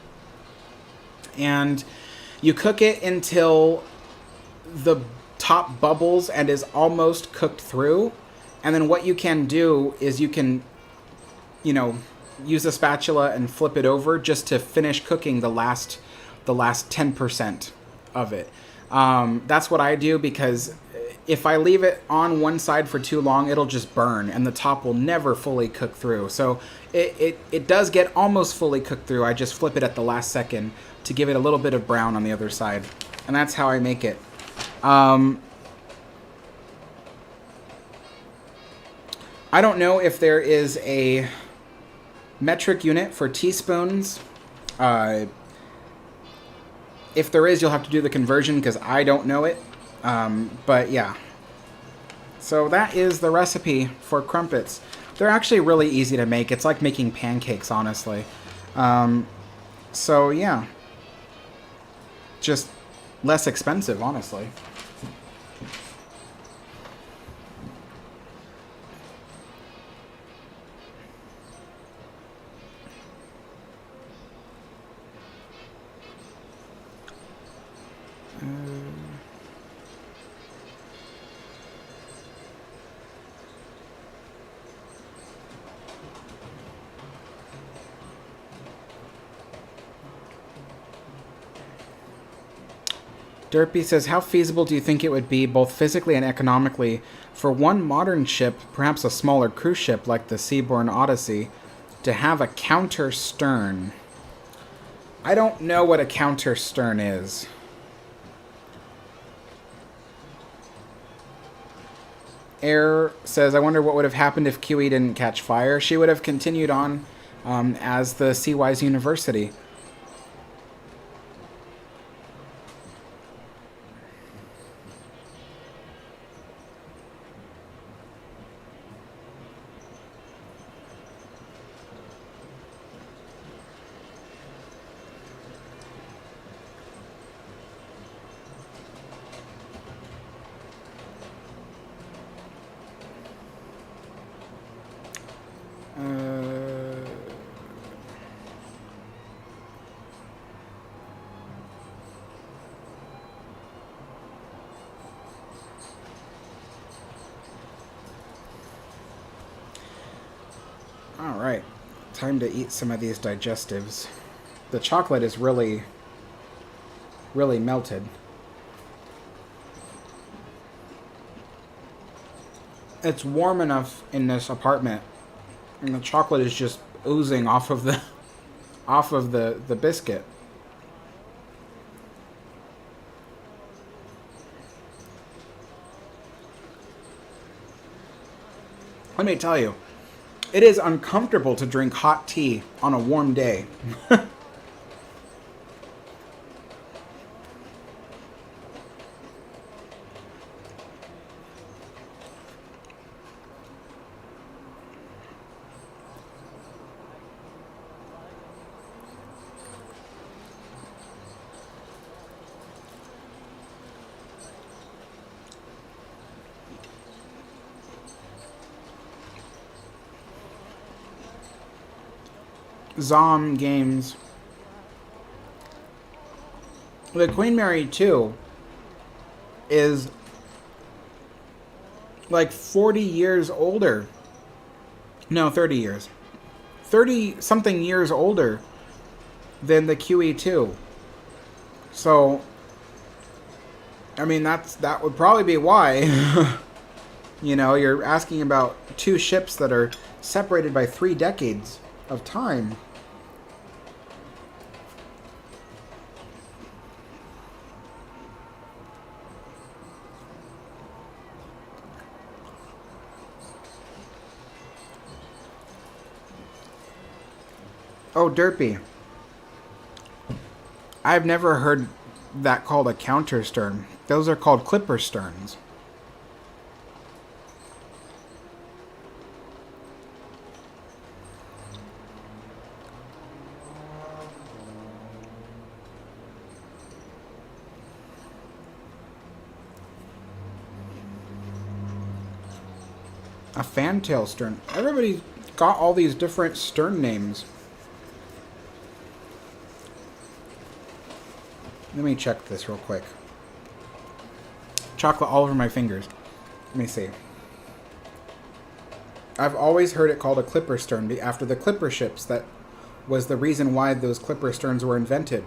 And you cook it until the top bubbles and is almost cooked through. And then what you can do is you can, use a spatula and flip it over just to finish cooking the last 10% of it. That's what I do, because if I leave it on one side for too long, it'll just burn and the top will never fully cook through. So it does get almost fully cooked through. I just flip it at the last second to give it a little bit of brown on the other side. And that's how I make it. I don't know if there is a metric unit for teaspoons. If there is, you'll have to do the conversion because I don't know it. But yeah. So that is the recipe for crumpets. They're actually really easy to make. It's like making pancakes, honestly. So yeah. Just less expensive, honestly. Derpy says, how feasible do you think it would be, both physically and economically, for one modern ship, perhaps a smaller cruise ship like the Seabourn Odyssey, to have a counter stern? I don't know what a counter stern is. Air says, I wonder what would have happened if QE didn't catch fire. She would have continued on as the Seawise University. Alright, time to eat some of these digestives. The chocolate is really melted. It's warm enough in this apartment, and the chocolate is just oozing off of the biscuit. Let me tell you, it is uncomfortable to drink hot tea on a warm day. Zom Games. The Queen Mary 2 is like 40 years older. No, 30 years. 30 something years older than the QE2. So, I mean, that would probably be why. You know, you're asking about two ships that are separated by 3 decades of time. Oh, Derpy. I've never heard that called a counter stern. Those are called clipper sterns. A fantail stern. Everybody's got all these different stern names. Let me check this real quick. Chocolate all over my fingers. Let me see. I've always heard it called a clipper stern after the clipper ships. That was the reason why those clipper sterns were invented.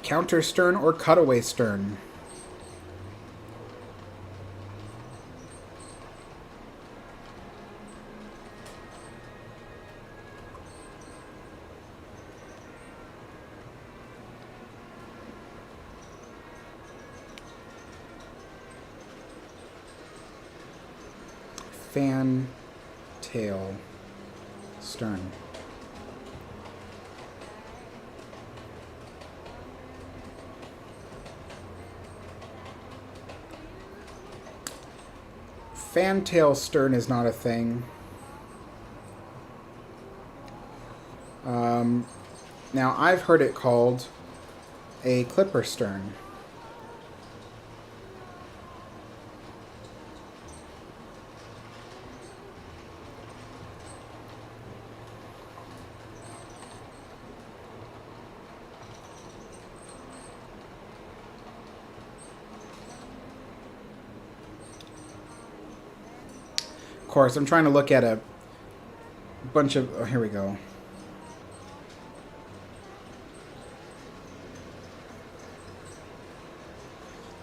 Counter stern or cutaway stern. Fan tail stern. Fantail stern is not a thing. Now, I've heard it called a clipper stern. course, I'm trying to look at a bunch of... Oh, here we go.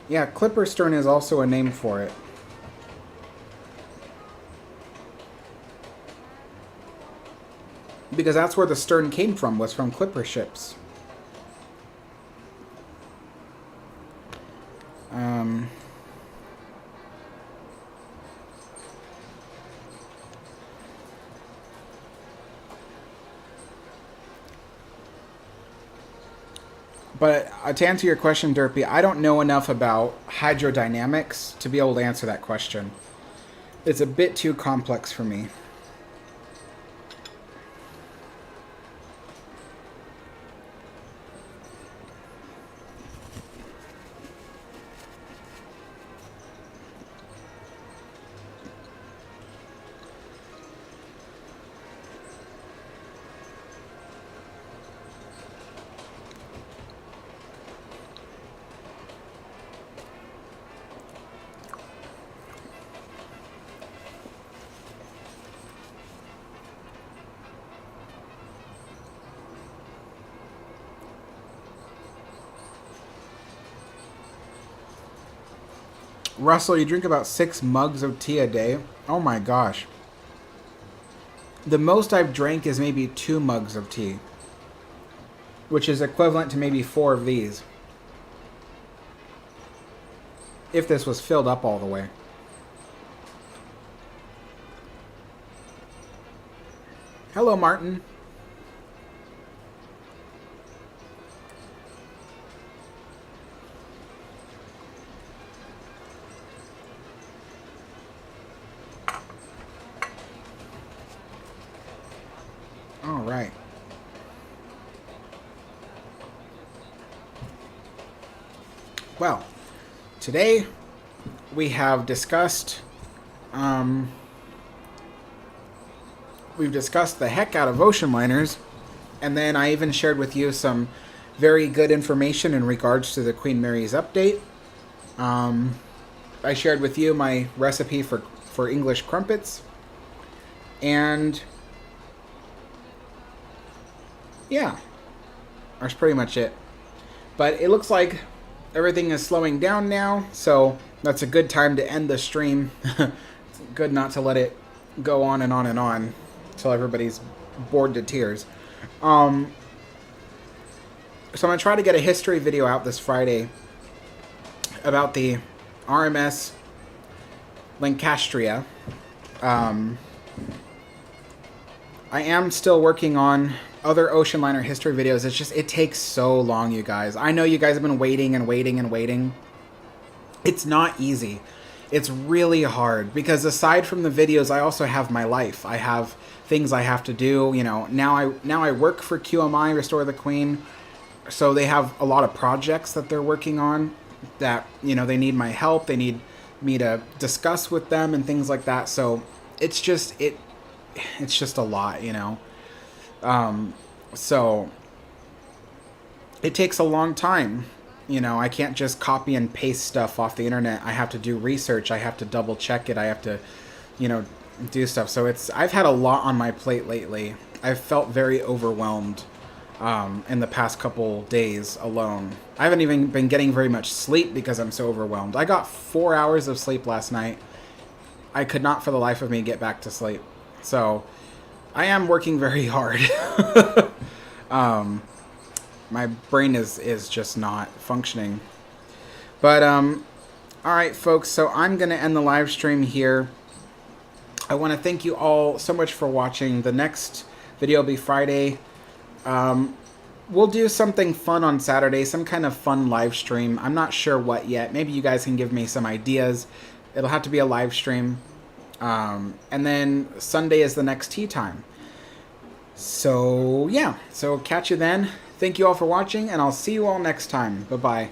Yeah, clipper stern is also a name for it. Because that's where the stern came from, was from clipper ships. But to answer your question, Derpy, I don't know enough about hydrodynamics to be able to answer that question. It's a bit too complex for me. Russell, you drink about 6 mugs of tea a day? Oh my gosh. The most I've drank is maybe 2 mugs of tea, which is equivalent to maybe 4 of these, if this was filled up all the way. Hello, Martin. All right. Well, today we have discussed, we've discussed the heck out of ocean liners, and then I even shared with you some very good information in regards to the Queen Mary's update. I shared with you my recipe for English crumpets, and yeah, that's pretty much it. But it looks like everything is slowing down now, so that's a good time to end the stream. It's good not to let it go on and on and on until everybody's bored to tears. So I'm going to try to get a history video out this Friday about the RMS Lancastria. I am still working on other ocean liner history videos. It's just, it takes so long, you guys. I know you guys have been waiting and waiting and waiting. It's not easy. It's really hard because aside from the videos, I also have my life. I have things I have to do. You know, now I work for QMI, Restore the Queen. So they have a lot of projects that they're working on that, you know, they need my help. They need me to discuss with them and things like that. So it's just, it's just a lot, you know. So it takes a long time. You know, I can't just copy and paste stuff off the internet. I have to do research. I have to double check it. I have to, you know, do stuff. So I've had a lot on my plate lately. I've felt very overwhelmed, in the past couple days alone. I haven't even been getting very much sleep because I'm so overwhelmed. I got 4 hours of sleep last night. I could not for the life of me get back to sleep. So I am working very hard. My brain is just not functioning. But, alright, folks, so I'm going to end the live stream here. I want to thank you all so much for watching. The next video will be Friday. We'll do something fun on Saturday, some kind of fun live stream. I'm not sure what yet. Maybe you guys can give me some ideas. It'll have to be a live stream. And then Sunday is the next tea time. So, yeah. So, catch you then. Thank you all for watching, and I'll see you all next time. Bye-bye.